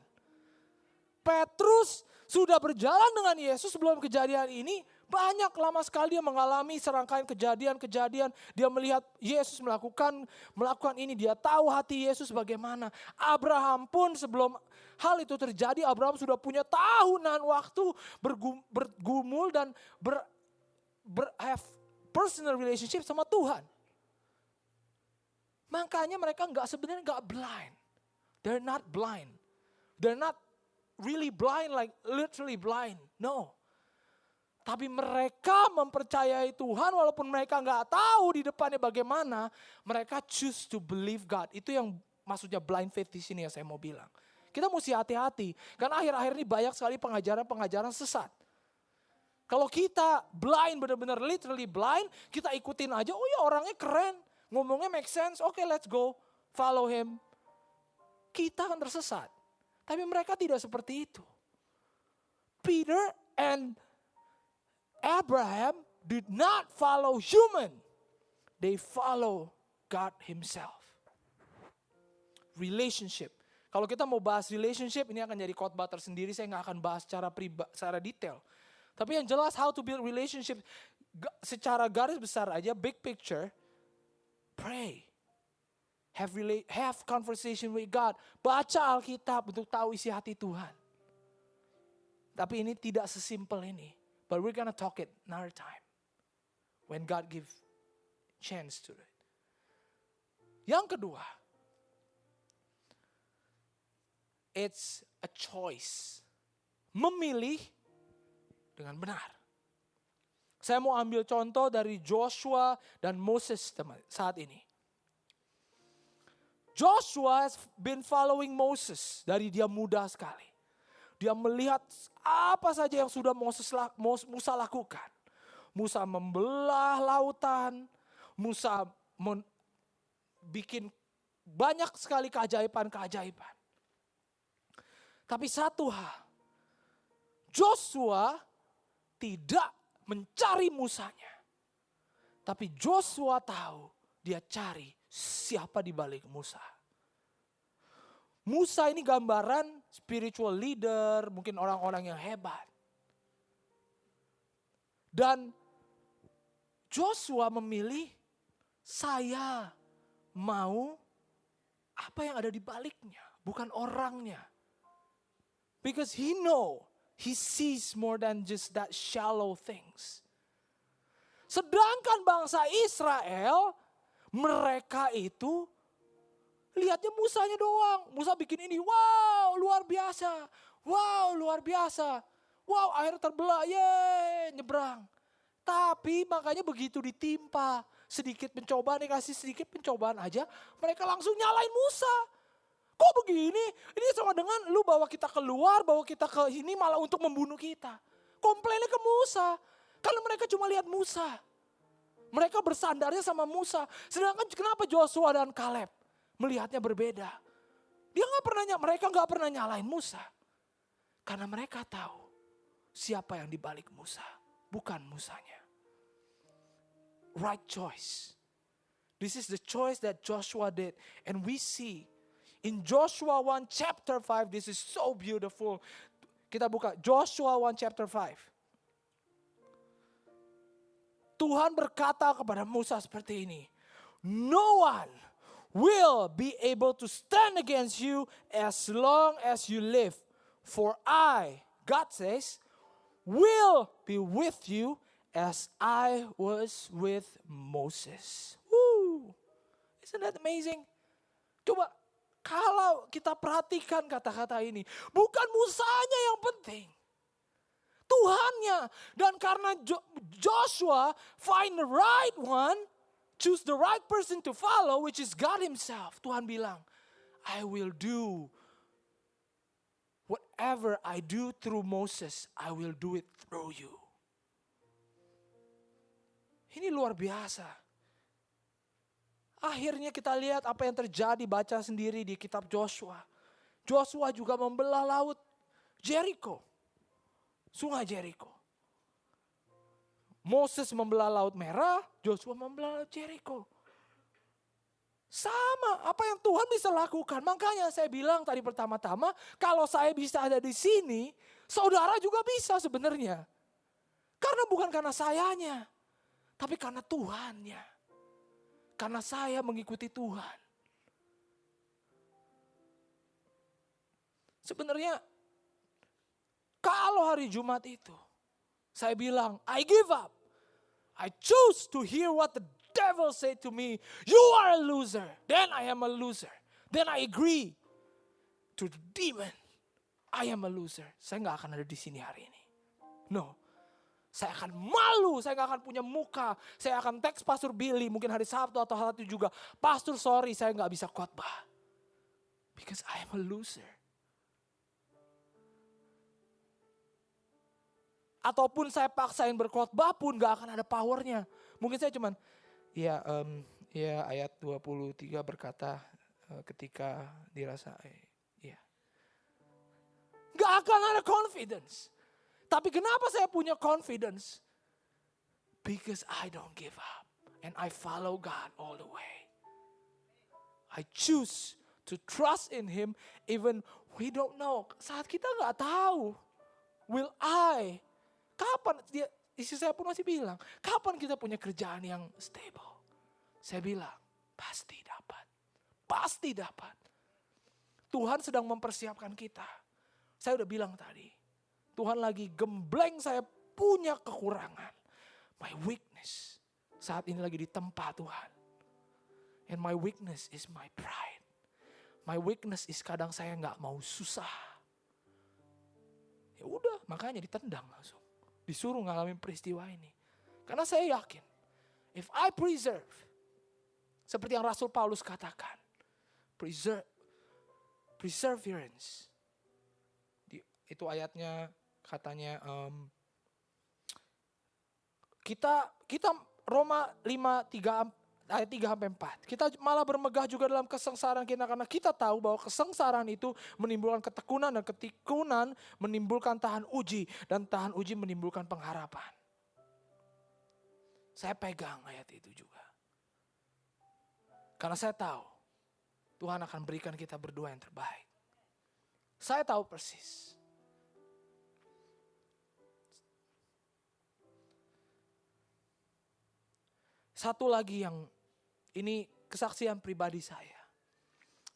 Petrus sudah berjalan dengan Yesus sebelum kejadian ini. Banyak lama sekali dia mengalami serangkaian kejadian-kejadian. Dia melihat Yesus melakukan ini. Dia tahu hati Yesus bagaimana. Abraham pun sebelum hal itu terjadi, Abraham sudah punya tahunan waktu bergumul dan have personal relationship sama Tuhan. Makanya mereka sebenarnya nggak blind. They're not blind. They're not really blind, like literally blind. No. Tapi mereka mempercayai Tuhan walaupun mereka nggak tahu di depannya bagaimana. Mereka choose to believe God. Itu yang maksudnya blind faith di sini yang saya mau bilang. Kita mesti hati-hati. Karena akhir-akhir ini banyak sekali pengajaran-pengajaran sesat. Kalau kita blind, benar-benar literally blind, kita ikutin aja. Oh ya orangnya keren, ngomongnya make sense. Oke, let's go, follow him. Kita akan tersesat. Tapi mereka tidak seperti itu. Peter and Abraham did not follow human. They follow God himself. Relationship. Kalau kita mau bahas relationship, ini akan jadi khotbah tersendiri. Saya nggak akan bahas secara detail. Tapi yang jelas how to build relationship secara garis besar aja, big picture. Pray. Have conversation with God. Baca Alkitab untuk tahu isi hati Tuhan. Tapi ini tidak sesimpel ini. But we're gonna talk it another time. When God give chance to it. Yang kedua. It's a choice. Memilih dengan benar. Saya mau ambil contoh dari Joshua dan Moses saat ini. Joshua has been following Moses dari dia muda sekali. Dia melihat apa saja yang sudah Musa lakukan. Musa membelah lautan. Musa bikin banyak sekali keajaiban-keajaiban. Tapi satu hal. Joshua tidak mencari Musanya. Tapi Joshua tahu dia cari siapa di balik Musa. Musa ini gambaran spiritual leader, mungkin orang-orang yang hebat. Dan Joshua memilih, saya mau apa yang ada di baliknya, bukan orangnya. Because he sees more than just that shallow things. Sedangkan bangsa Israel, mereka itu lihatnya Musanya doang. Musa bikin ini, wow luar biasa. Wow luar biasa. Wow air terbelah, yeay nyebrang. Tapi makanya begitu ditimpa sedikit pencobaan, dikasih sedikit pencobaan aja, mereka langsung nyalain Musa. Kok begini? Ini sama dengan lu bawa kita keluar, bawa kita ke ini malah untuk membunuh kita. Komplainnya ke Musa. Kalau mereka cuma lihat Musa. Mereka bersandarnya sama Musa. Sedangkan kenapa Joshua dan Kaleb melihatnya berbeda? Mereka nggak pernah nyalain Musa. Karena mereka tahu siapa yang dibalik Musa. Bukan Musanya. Right choice. This is the choice that Joshua did. And we see in Joshua 1 chapter 5, this is so beautiful. Kita buka Joshua 1 chapter 5. Tuhan berkata kepada Musa seperti ini. No one will be able to stand against you as long as you live. For I, God says, will be with you as I was with Moses. Woo! Isn't that amazing? Coba kalau kita perhatikan kata-kata ini. Bukan Musanya yang penting. Tuhannya. Dan karena Joshua find the right one, choose the right person to follow, which is God himself. Tuhan bilang, I will do whatever I do through Moses, I will do it through you. Ini luar biasa. Akhirnya kita lihat apa yang terjadi, baca sendiri di kitab Joshua. Joshua juga membelah laut Jericho. Sungai Jericho. Moses membelah laut merah, Joshua membelah laut Jericho. Sama apa yang Tuhan bisa lakukan. Makanya saya bilang tadi pertama-tama, kalau saya bisa ada di sini, saudara juga bisa sebenarnya. Karena bukan karena sayanya, tapi karena Tuhannya. Karena saya mengikuti Tuhan. Sebenarnya kalau hari Jumat itu, saya bilang, I give up. I choose to hear what the devil said to me. You are a loser. Then I am a loser. Then I agree. to the demon, I am a loser. Saya gak akan ada di sini hari ini. No. Saya akan malu, saya gak akan punya muka. Saya akan teks Pastor Billy, mungkin hari Sabtu atau hari itu juga. Pastor sorry, saya gak bisa khotbah. Because I am a loser. Ataupun saya paksain berkhotbah pun gak akan ada powernya. Mungkin saya cuman, ya ayat 23 berkata ketika dirasa, ya. Gak akan ada confidence. Tapi kenapa saya punya confidence? Because I don't give up. And I follow God all the way. I choose to trust in Him even we don't know. Saat kita gak tahu. Will I? Kapan? Istri saya pun masih bilang. Kapan kita punya kerjaan yang stable? Saya bilang, pasti dapat. Pasti dapat. Tuhan sedang mempersiapkan kita. Saya udah bilang tadi. Tuhan lagi gembleng saya punya kekurangan. My weakness. Saat ini lagi ditempa Tuhan. And my weakness is my pride. My weakness is kadang saya gak mau susah. Ya udah, makanya ditendang langsung. Disuruh ngalamin peristiwa ini. Karena saya yakin. If I preserve. Seperti yang Rasul Paulus katakan. Perseverance. Itu ayatnya katanya kita Roma 5 ayat 3 sampai 4. Kita malah bermegah juga dalam kesengsaraan kita karena kita tahu bahwa kesengsaraan itu menimbulkan ketekunan dan ketekunan menimbulkan tahan uji dan tahan uji menimbulkan pengharapan. Saya pegang ayat itu juga. Karena saya tahu Tuhan akan berikan kita berdua yang terbaik. Saya tahu persis. Satu lagi yang ini kesaksian pribadi saya.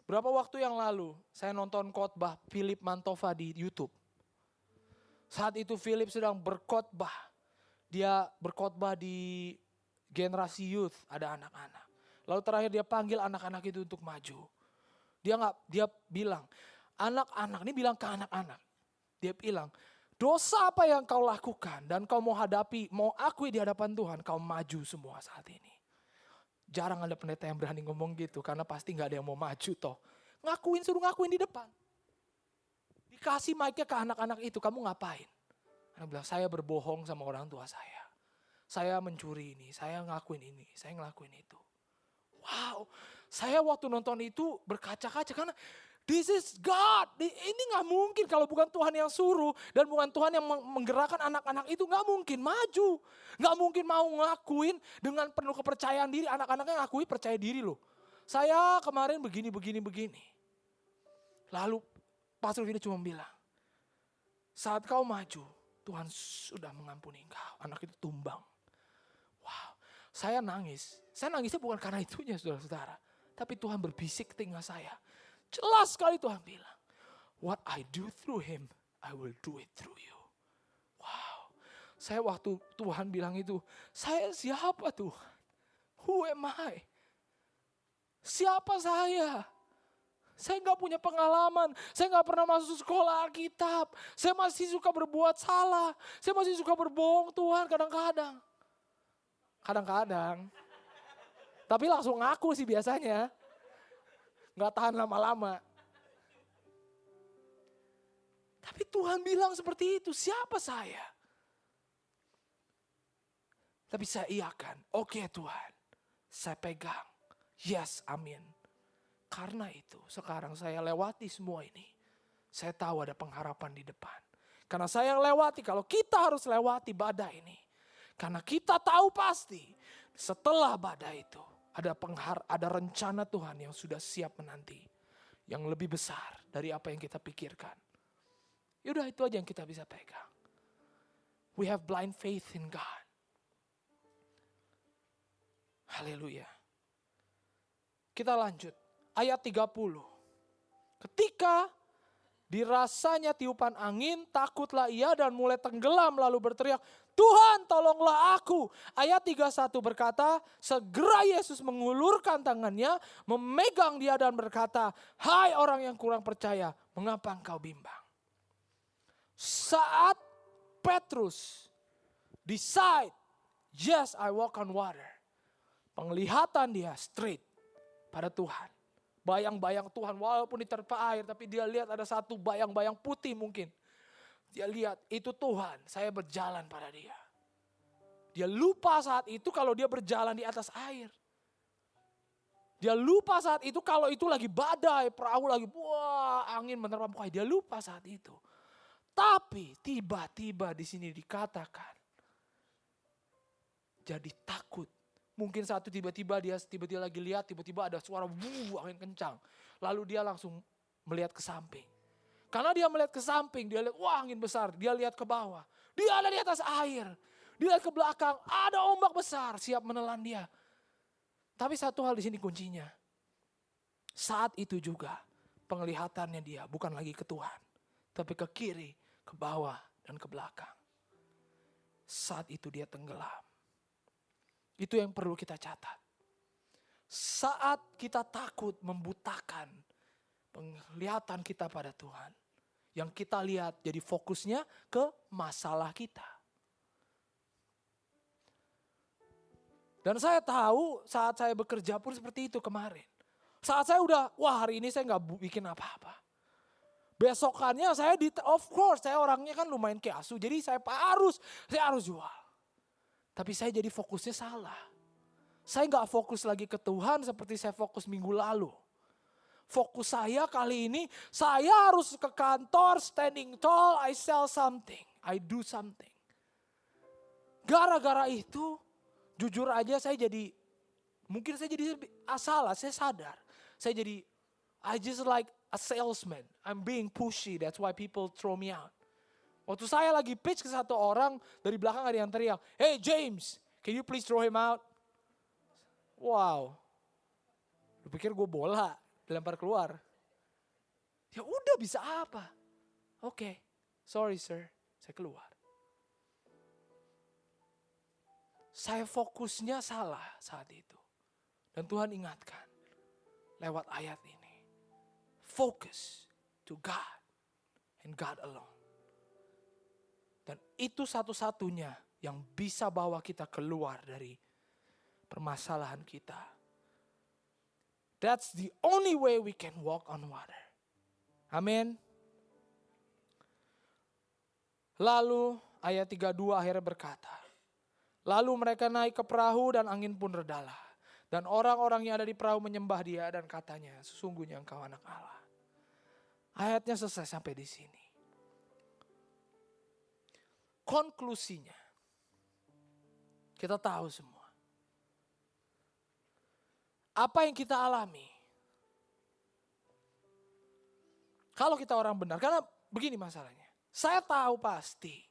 Berapa waktu yang lalu saya nonton khotbah Philip Mantova di YouTube. Saat itu Philip sedang berkhotbah. Dia berkhotbah di generasi youth, ada anak-anak. Lalu terakhir dia panggil anak-anak itu untuk maju. Dia bilang, anak-anak, ini bilang ke anak-anak. Dia bilang, dosa apa yang kau lakukan dan kau mau hadapi, mau akui di hadapan Tuhan, kau maju semua saat ini. Jarang ada pendeta yang berani ngomong gitu, karena pasti gak ada yang mau maju toh. Suruh ngakuin di depan. Dikasih mic-nya ke anak-anak itu, kamu ngapain? Anak bilang, saya berbohong sama orang tua saya. Saya mencuri ini, saya ngelakuin ini, saya ngelakuin itu. Wow, saya waktu nonton itu berkaca-kaca karena this is God. Ini gak mungkin kalau bukan Tuhan yang suruh dan bukan Tuhan yang menggerakkan anak-anak itu, gak mungkin maju. Gak mungkin mau ngakuin dengan penuh kepercayaan diri. Anak-anaknya ngakui percaya diri loh. Saya kemarin begini. Lalu Pastor Vini cuma bilang, saat kau maju, Tuhan sudah mengampuni engkau. Anak itu tumbang. Wow, saya nangis. Saya nangisnya bukan karena itunya saudara-saudara. Tapi Tuhan berbisik ke telinga saya. Jelas sekali Tuhan bilang, what I do through him, I will do it through you. Wow, saya waktu Tuhan bilang itu, saya siapa Tuhan? Who am I? Siapa saya? Saya gak punya pengalaman, saya gak pernah masuk sekolah Alkitab. Saya masih suka berbuat salah, saya masih suka berbohong Tuhan kadang-kadang. Kadang-kadang. Tapi langsung ngaku sih biasanya. Gak tahan lama-lama. Tapi Tuhan bilang seperti itu, siapa saya? Tapi saya iakan, oke Tuhan, saya pegang. Yes, amin. Karena itu sekarang saya lewati semua ini. Saya tahu ada pengharapan di depan. Karena saya yang lewati, kalau kita harus lewati badai ini. Karena kita tahu pasti setelah badai itu ada rencana Tuhan yang sudah siap menanti. Yang lebih besar dari apa yang kita pikirkan. Yaudah itu aja yang kita bisa pegang. We have blind faith in God. Haleluya. Kita lanjut. Ayat 30. Ketika dirasanya tiupan angin, takutlah ia dan mulai tenggelam lalu berteriak, Tuhan tolonglah aku. Ayat 31 berkata, segera Yesus mengulurkan tangannya, memegang dia dan berkata, hai orang yang kurang percaya, mengapa engkau bimbang? Saat Petrus decide, yes I walk on water. Penglihatan dia straight pada Tuhan. Bayang-bayang Tuhan walaupun diterpa air, tapi dia lihat ada satu bayang-bayang putih mungkin. Dia lihat itu Tuhan, saya berjalan pada dia. Dia lupa saat itu kalau dia berjalan di atas air. Dia lupa saat itu kalau itu lagi badai, perahu lagi angin menerpa muka. Dia lupa saat itu. Tapi tiba-tiba di sini dikatakan jadi takut. Mungkin satu tiba-tiba lagi lihat, tiba-tiba ada suara angin kencang. Lalu dia langsung melihat ke samping. Karena dia melihat ke samping, dia lihat angin besar, dia lihat ke bawah. Dia ada di atas air. Dia lihat ke belakang, ada ombak besar siap menelan dia. Tapi satu hal di sini kuncinya. Saat itu juga penglihatannya dia bukan lagi ke Tuhan. Tapi ke kiri, ke bawah, dan ke belakang. Saat itu dia tenggelam. Itu yang perlu kita catat. Saat kita takut membutakan penglihatan kita pada Tuhan. Yang kita lihat jadi fokusnya ke masalah kita. Dan saya tahu saat saya bekerja pun seperti itu kemarin. Saat saya udah, hari ini saya gak bikin apa-apa. Besokannya saya of course saya orangnya kan lumayan keasu. Jadi saya harus jual. Tapi saya jadi fokusnya salah. Saya gak fokus lagi ke Tuhan seperti saya fokus minggu lalu. Fokus saya kali ini, saya harus ke kantor, standing tall, I sell something, I do something. Gara-gara itu, jujur aja mungkin saya jadi salah, saya sadar. Saya jadi, I just like a salesman, I'm being pushy, that's why people throw me out. Waktu saya lagi pitch ke satu orang, dari belakang ada yang teriak, hey James, can you please throw him out? Wow, lu pikir gue bola? Dilempar keluar. Ya udah bisa apa? Oke, sorry sir, saya keluar. Saya fokusnya salah saat itu. Dan Tuhan ingatkan lewat ayat ini. Focus to God and God alone. Dan itu satu-satunya yang bisa bawa kita keluar dari permasalahan kita. That's the only way we can walk on water. Amin. Lalu ayat 32 akhirnya berkata. Lalu mereka naik ke perahu dan angin pun redalah. Dan orang-orang yang ada di perahu menyembah dia dan katanya, sesungguhnya engkau anak Allah. Ayatnya selesai sampai di sini. Konklusinya. Kita tahu semua. Apa yang kita alami? Kalau kita orang benar, karena begini masalahnya. Saya tahu pasti,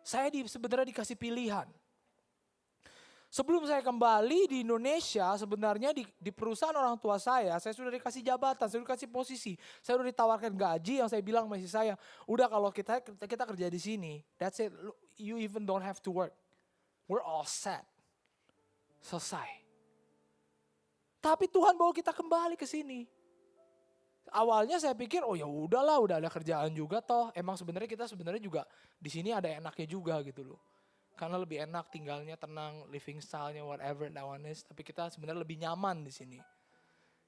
saya sebenarnya dikasih pilihan. Sebelum saya kembali di Indonesia, sebenarnya di perusahaan orang tua saya sudah dikasih jabatan, saya sudah dikasih posisi. Saya sudah ditawarkan gaji yang saya bilang sama istri saya, udah kalau kita kerja di sini, that's it, you even don't have to work. We're all set. Selesai. Tapi Tuhan bawa kita kembali ke sini. Awalnya saya pikir, ya udahlah, udah ada kerjaan juga toh. Emang kita sebenarnya juga di sini ada enaknya juga gitu loh. Karena lebih enak tinggalnya tenang, living style-nya whatever that one is. Tapi kita sebenarnya lebih nyaman di sini.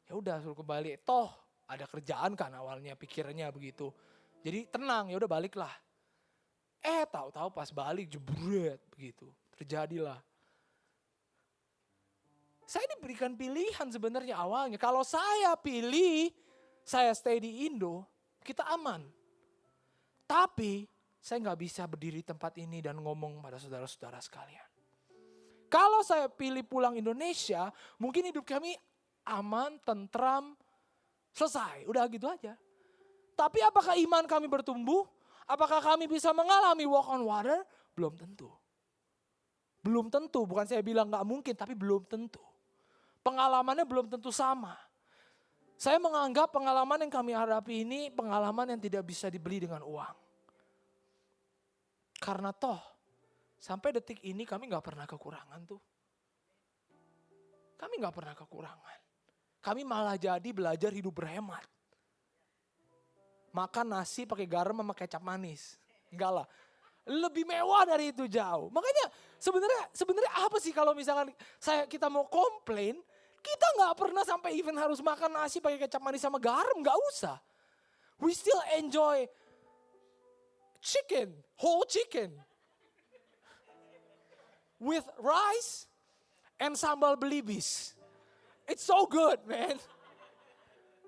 Ya udah suruh kembali. Toh ada kerjaan kan awalnya pikirannya begitu. Jadi tenang, ya udah baliklah. Tahu-tahu pas balik jebret begitu. Terjadilah. Saya diberikan pilihan sebenarnya awalnya. Kalau saya pilih, saya stay di Indo, kita aman. Tapi saya gak bisa berdiri di tempat ini dan ngomong pada saudara-saudara sekalian. Kalau saya pilih pulang Indonesia, mungkin hidup kami aman, tentram, selesai. Udah gitu aja. Tapi apakah iman kami bertumbuh? Apakah kami bisa mengalami walk on water? Belum tentu. Belum tentu, bukan saya bilang gak mungkin, tapi belum tentu. Pengalamannya belum tentu sama. Saya menganggap pengalaman yang kami hadapi ini pengalaman yang tidak bisa dibeli dengan uang. Karena toh Sampai detik ini kami gak pernah kekurangan tuh. Kami gak pernah kekurangan. Kami malah jadi belajar hidup berhemat. Makan nasi pakai garam sama kecap manis. Enggak lah. Lebih mewah dari itu jauh. Makanya sebenarnya apa sih kalau misalkan kita mau komplain, kita nggak pernah sampai even harus makan nasi pakai kecap manis sama garam, nggak usah. We still enjoy chicken, whole chicken, with rice and sambal belibis. It's so good, man.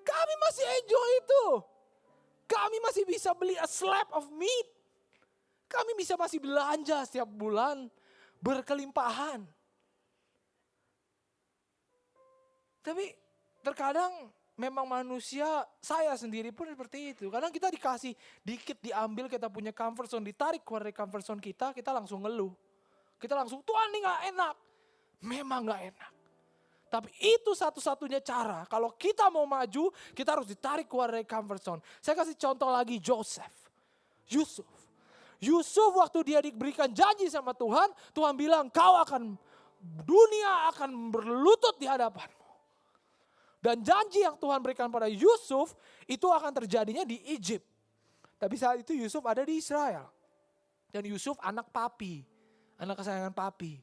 Kami masih enjoy itu. Kami masih bisa beli a slab of meat. Kami bisa masih belanja setiap bulan berkelimpahan. Tapi terkadang memang manusia, saya sendiri pun seperti itu. Kadang kita dikasih dikit diambil, kita punya comfort zone, ditarik keluar dari comfort zone kita langsung ngeluh. Kita langsung, Tuhan ini gak enak. Memang gak enak. Tapi itu satu-satunya cara. Kalau kita mau maju, kita harus ditarik keluar dari comfort zone. Saya kasih contoh lagi Yusuf waktu dia diberikan janji sama Tuhan, Tuhan bilang dunia akan berlutut di hadapanmu. Dan janji yang Tuhan berikan pada Yusuf itu akan terjadinya di Egypt. Tapi saat itu Yusuf ada di Israel. Dan Yusuf anak papi, anak kesayangan papi.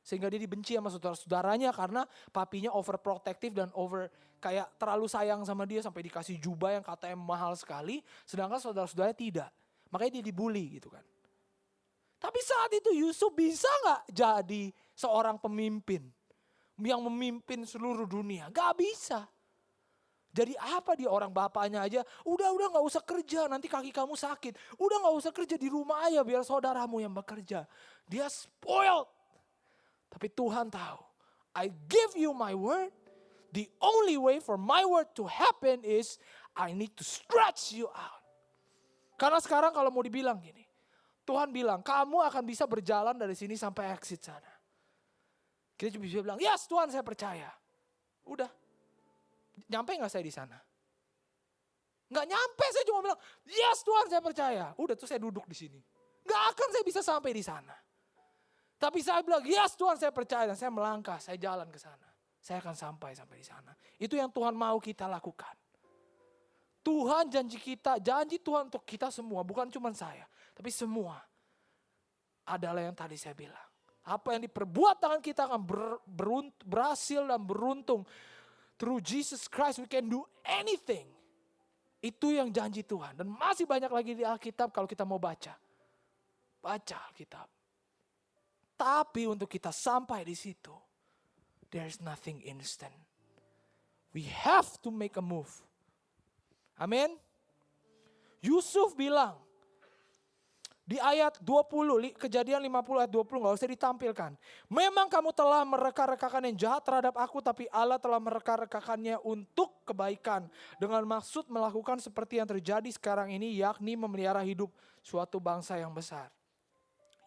Sehingga dia dibenci sama saudara-saudaranya karena papinya overprotective dan kayak terlalu sayang sama dia sampai dikasih jubah yang katanya mahal sekali. Sedangkan saudara-saudaranya tidak. Makanya dia dibully gitu kan. Tapi saat itu Yusuf bisa gak jadi seorang pemimpin yang memimpin seluruh dunia? Gak bisa. Jadi apa dia, orang bapaknya aja, udah gak usah kerja, nanti kaki kamu sakit. Udah gak usah kerja di rumah aja biar saudaramu yang bekerja. Dia spoiled. Tapi Tuhan tahu, I give you my word. The only way for my word to happen is I need to stretch you out. Karena sekarang kalau mau dibilang gini, Tuhan bilang kamu akan bisa berjalan dari sini sampai exit sana. Kita cuma bisa bilang, yes Tuhan saya percaya. Udah, nyampe gak saya di sana? Gak nyampe, saya cuma bilang, yes Tuhan saya percaya. Udah tuh saya duduk di sini. Gak akan saya bisa sampai di sana. Tapi saya bilang, yes Tuhan saya percaya, dan saya melangkah, saya jalan ke sana. Saya akan sampai di sana. Itu yang Tuhan mau kita lakukan. Tuhan janji Tuhan untuk kita semua, bukan cuma saya. Tapi semua adalah yang tadi saya bilang. Apa yang diperbuat tangan kita akan berhasil dan beruntung. Through Jesus Christ we can do anything. Itu yang janji Tuhan. Dan masih banyak lagi di Alkitab kalau kita mau baca. Baca Alkitab. Tapi untuk kita sampai di situ, there is nothing instant. We have to make a move. Amin. Yusuf bilang di ayat 20, Kejadian 50 ayat 20, gak usah ditampilkan. Memang kamu telah mereka-rekakan yang jahat terhadap aku, tapi Allah telah mereka-rekakannya untuk kebaikan. Dengan maksud melakukan seperti yang terjadi sekarang ini, yakni memelihara hidup suatu bangsa yang besar.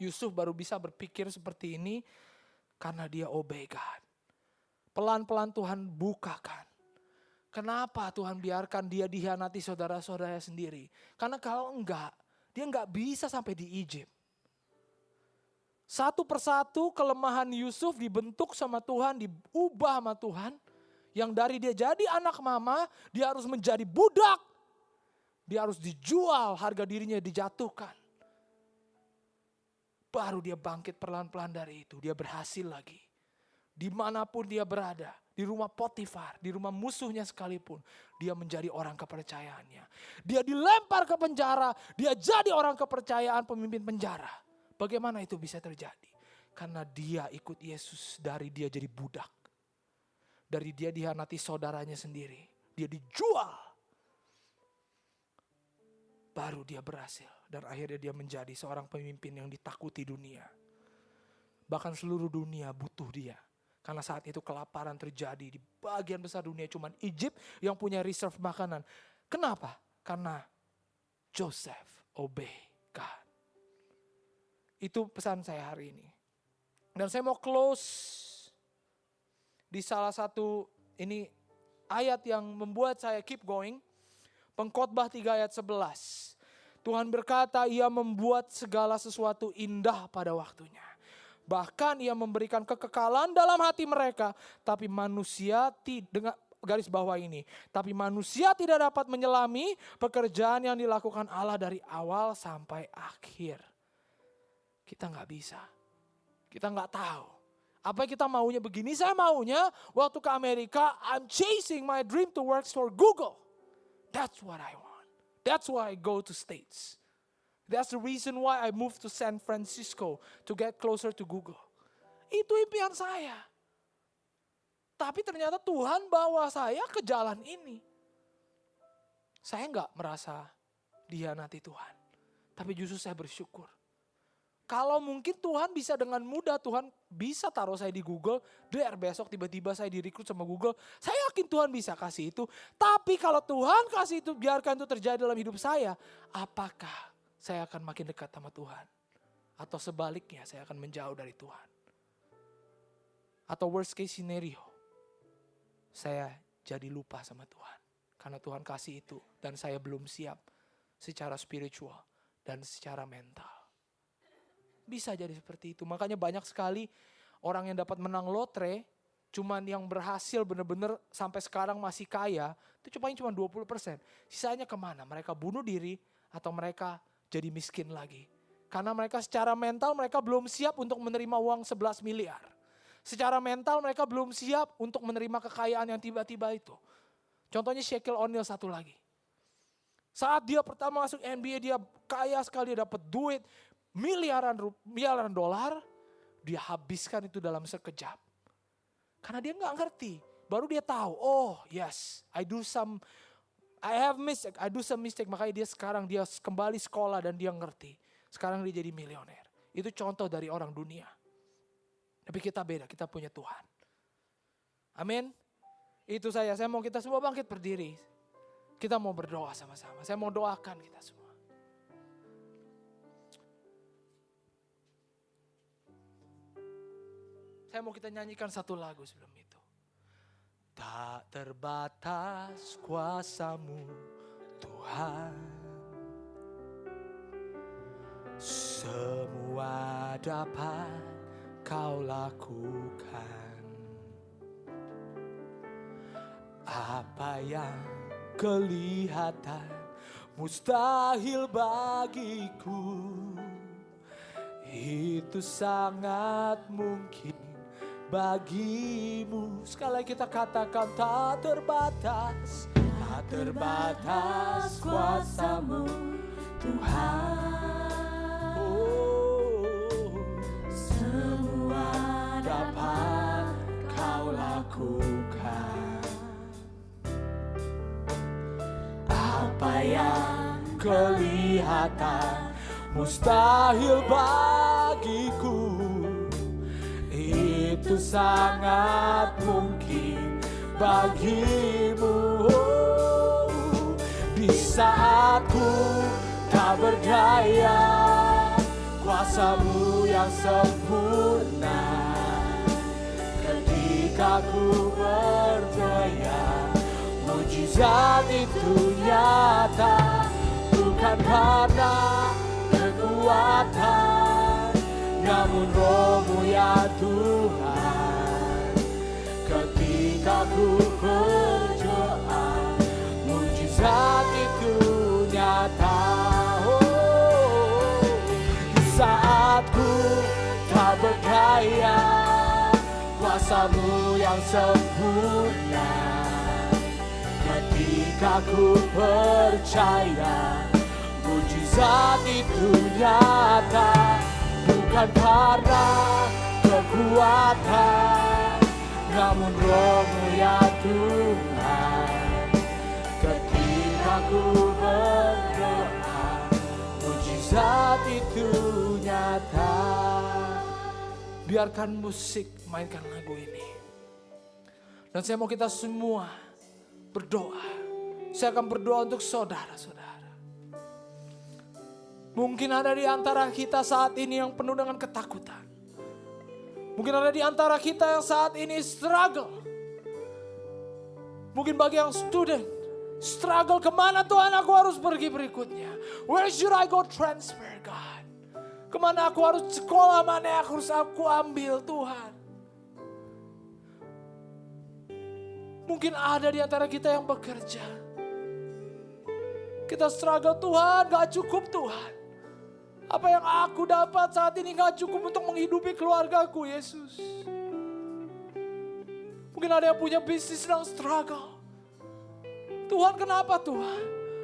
Yusuf baru bisa berpikir seperti ini karena dia obey God. Pelan-pelan Tuhan bukakan. Kenapa Tuhan biarkan dia dikhianati saudara-saudaranya sendiri? Karena kalau enggak, dia enggak bisa sampai di Egypt. Satu persatu kelemahan Yusuf dibentuk sama Tuhan, diubah sama Tuhan. Yang dari dia jadi anak mama, dia harus menjadi budak. Dia harus dijual, harga dirinya dijatuhkan. Baru dia bangkit pelan-pelan dari itu. Dia berhasil lagi. Dimanapun dia berada. Di rumah Potifar, di rumah musuhnya sekalipun. Dia menjadi orang kepercayaannya. Dia dilempar ke penjara. Dia jadi orang kepercayaan pemimpin penjara. Bagaimana itu bisa terjadi? Karena dia ikut Yesus dari dia jadi budak. Dari dia dikhianati saudaranya sendiri. Dia dijual. Baru dia berhasil. Dan akhirnya dia menjadi seorang pemimpin yang ditakuti dunia. Bahkan seluruh dunia butuh dia. Karena saat itu kelaparan terjadi di bagian besar dunia. Cuman Egypt yang punya reserve makanan. Kenapa? Karena Joseph obey God. Itu pesan saya hari ini. Dan saya mau close di salah satu ini ayat yang membuat saya keep going. Pengkhotbah 3 ayat 11. Tuhan berkata, Ia membuat segala sesuatu indah pada waktunya. Bahkan Ia memberikan kekekalan dalam hati mereka. Tapi manusia dengan garis bawah ini. Tapi manusia tidak dapat menyelami pekerjaan yang dilakukan Allah dari awal sampai akhir. Kita nggak bisa. Kita nggak tahu. Apa kita maunya begini? Saya maunya waktu ke Amerika, I'm chasing my dream to work for Google. That's what I want. That's why I go to States. That's the reason why I moved to San Francisco to get closer to Google. Itu impian saya. Tapi ternyata Tuhan bawa saya ke jalan ini. Saya nggak merasa dihianati Tuhan. Tapi justru saya bersyukur. Kalau mungkin Tuhan bisa dengan mudah, Tuhan bisa taruh saya di Google, besok tiba-tiba saya direkrut sama Google. Saya yakin Tuhan bisa kasih itu. Tapi kalau Tuhan kasih itu, biarkan itu terjadi dalam hidup saya. Apakah saya akan makin dekat sama Tuhan? Atau sebaliknya saya akan menjauh dari Tuhan? Atau worst case scenario, saya jadi lupa sama Tuhan. Karena Tuhan kasih itu dan saya belum siap secara spiritual dan secara mental. Bisa jadi seperti itu. Makanya banyak sekali orang yang dapat menang lotre, cuman yang berhasil benar-benar sampai sekarang masih kaya, itu cuma 20%. Sisanya kemana? Mereka bunuh diri atau mereka jadi miskin lagi. Karena mereka secara mental mereka belum siap untuk menerima uang 11 miliar. Secara mental mereka belum siap untuk menerima kekayaan yang tiba-tiba itu. Contohnya Shaquille O'Neal satu lagi. Saat dia pertama masuk NBA dia kaya sekali, dia dapat duit. Miliaran dolar, dia habiskan itu dalam sekejap. Karena dia nggak ngerti. Baru dia tahu, oh yes, I do some mistake. Makanya dia kembali sekolah dan dia ngerti. Sekarang dia jadi milioner. Itu contoh dari orang dunia. Tapi kita beda, kita punya Tuhan. Amin. Itu saya mau kita semua bangkit berdiri. Kita mau berdoa sama-sama. Saya mau doakan kita semua. Saya mau kita nyanyikan satu lagu sebelum itu. Tak terbatas kuasa-Mu Tuhan. Semua dapat Kau lakukan. Apa yang kelihatan mustahil bagiku, itu sangat mungkin bagimu. Sekali lagi kita katakan, tak terbatas kuasa-Mu Tuhan. Oh, semua dapat Kau lakukan. Apa yang kelihatan mustahil bagiku, itu sangat mungkin bagimu. Di saat ku tak berdaya, kuasa-Mu yang sempurna. Ketika ku percaya, mujizat itu nyata. Bukan karena kekuatan, namun Roh-Mu ya Tuhan. Ketika ku berdoa, mujizat itu nyata. Oh, saat ku tak berdaya, kuasa-Mu yang sempurna. Ketika ku percaya, mujizat itu nyata. Bukan karena kekuatan, namun Roh-Mu ya Tuhan. Ketika ku berdoa, mujizat itu nyata. Biarkan musik mainkan lagu ini. Dan saya mau kita semua berdoa. Saya akan berdoa untuk saudara-saudara. Mungkin ada di antara kita saat ini yang penuh dengan ketakutan. Mungkin ada di antara kita yang saat ini struggle. Mungkin bagi yang student, Struggle kemana Tuhan aku harus pergi berikutnya. Where should I go transfer God? Kemana aku harus sekolah, mana yang harus aku ambil Tuhan. Mungkin ada di antara kita yang bekerja. Kita struggle, Tuhan gak cukup Tuhan. Apa yang aku dapat saat ini gak cukup untuk menghidupi keluargaku Yesus. Mungkin ada yang punya bisnis sedang struggle. Tuhan kenapa Tuhan?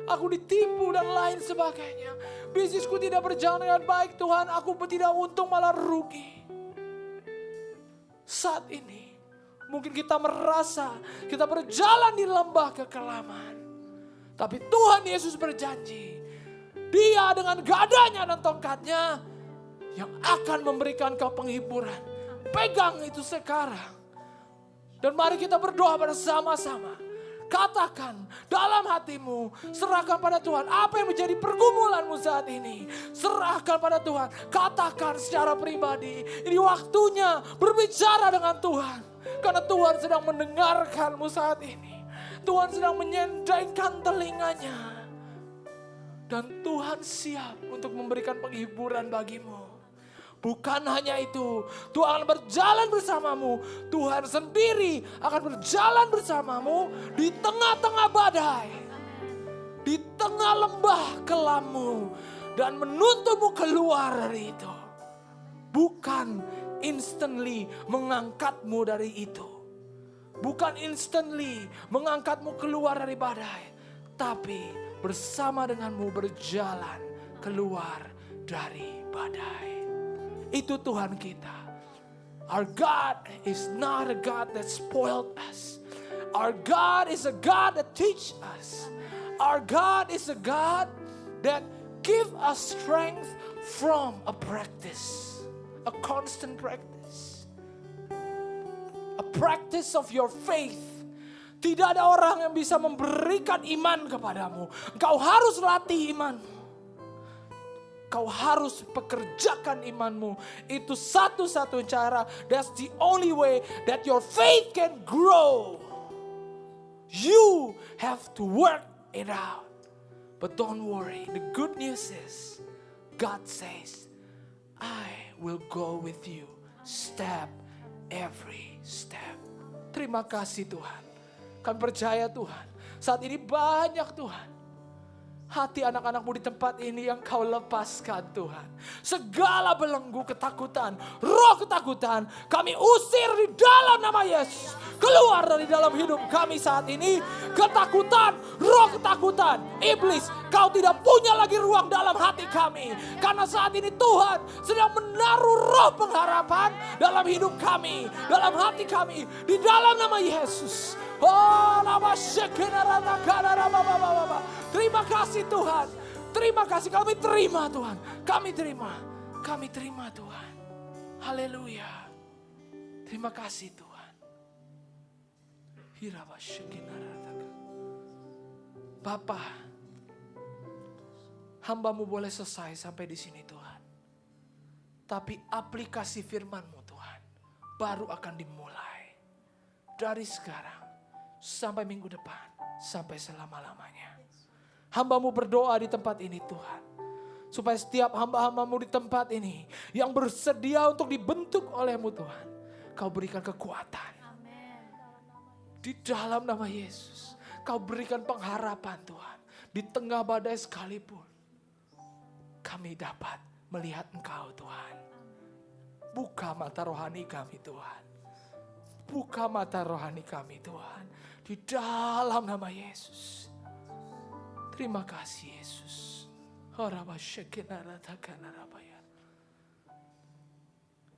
Aku ditipu dan lain sebagainya. Bisnisku tidak berjalan dengan baik Tuhan. Aku tidak untung malah rugi. Saat ini mungkin kita merasa kita berjalan di lembah kekelaman. Tapi Tuhan Yesus berjanji. Dia dengan gadanya dan tongkatnya yang akan memberikan kau penghiburan. Pegang itu sekarang. Dan mari kita berdoa bersama-sama. Katakan dalam hatimu, serahkan pada Tuhan. Apa yang menjadi pergumulanmu saat ini, serahkan pada Tuhan. Katakan secara pribadi, ini waktunya berbicara dengan Tuhan. Karena Tuhan sedang mendengarkanmu saat ini. Tuhan sedang menyendengkan telinganya. Dan Tuhan siap untuk memberikan penghiburan bagimu. Bukan hanya itu, Tuhan berjalan bersamamu. Tuhan sendiri akan berjalan bersamamu di tengah-tengah badai. Di tengah lembah kelammu. Dan menuntunmu keluar dari itu. Bukan instantly mengangkatmu dari itu. Bukan instantly mengangkatmu keluar dari badai. Tapi bersama denganmu berjalan keluar dari badai. Itu Tuhan kita. Our God is not a God that spoiled us. Our God is a God that teach us. Our God is a God that give us strength from a practice. A constant practice. A practice of your faith. Tidak ada orang yang bisa memberikan iman kepadamu. Engkau harus latih imanmu. Kau harus pekerjakan imanmu. Itu satu-satu cara. That's the only way that your faith can grow. You have to work it out. But don't worry. The good news is God says, I will go with you step every step. Terima kasih Tuhan. Kami percaya Tuhan. Saat ini banyak Tuhan. Hati anak-anakmu di tempat ini yang kau lepaskan Tuhan. Segala belenggu ketakutan, roh ketakutan, kami usir di dalam nama Yesus. Keluar dari dalam hidup kami saat ini. Ketakutan, roh ketakutan, iblis, kau tidak punya lagi ruang dalam hati kami. Karena saat ini Tuhan sedang menaruh roh pengharapan dalam hidup kami, dalam hati kami, di dalam nama Yesus. Oh, nama terima kasih Tuhan. Terima kasih, kami terima Tuhan. Kami terima Tuhan. Haleluya. Terima kasih Tuhan. Bapa, hamba-Mu boleh selesai sampai di sini Tuhan. Tapi aplikasi firman-Mu Tuhan baru akan dimulai. Dari sekarang sampai minggu depan, sampai selama-lamanya. Hamba-Mu berdoa di tempat ini Tuhan. Supaya setiap hamba-hamba-Mu di tempat ini yang bersedia untuk dibentuk oleh-Mu Tuhan. Kau berikan kekuatan. Di dalam nama Yesus. Kau berikan pengharapan Tuhan. Di tengah badai sekalipun. Kami dapat melihat Engkau Tuhan. Buka mata rohani kami Tuhan. Buka mata rohani kami Tuhan. Di dalam nama Yesus. Terima kasih Yesus.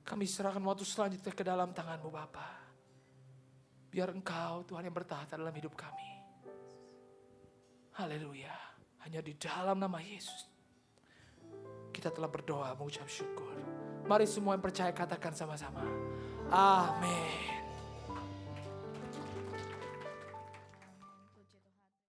Kami serahkan waktu selanjutnya ke dalam tangan-Mu Bapa. Biar Engkau Tuhan yang bertahta dalam hidup kami. Haleluya. Hanya di dalam nama Yesus. Kita telah berdoa mengucap syukur. Mari semua yang percaya katakan sama-sama. Amin.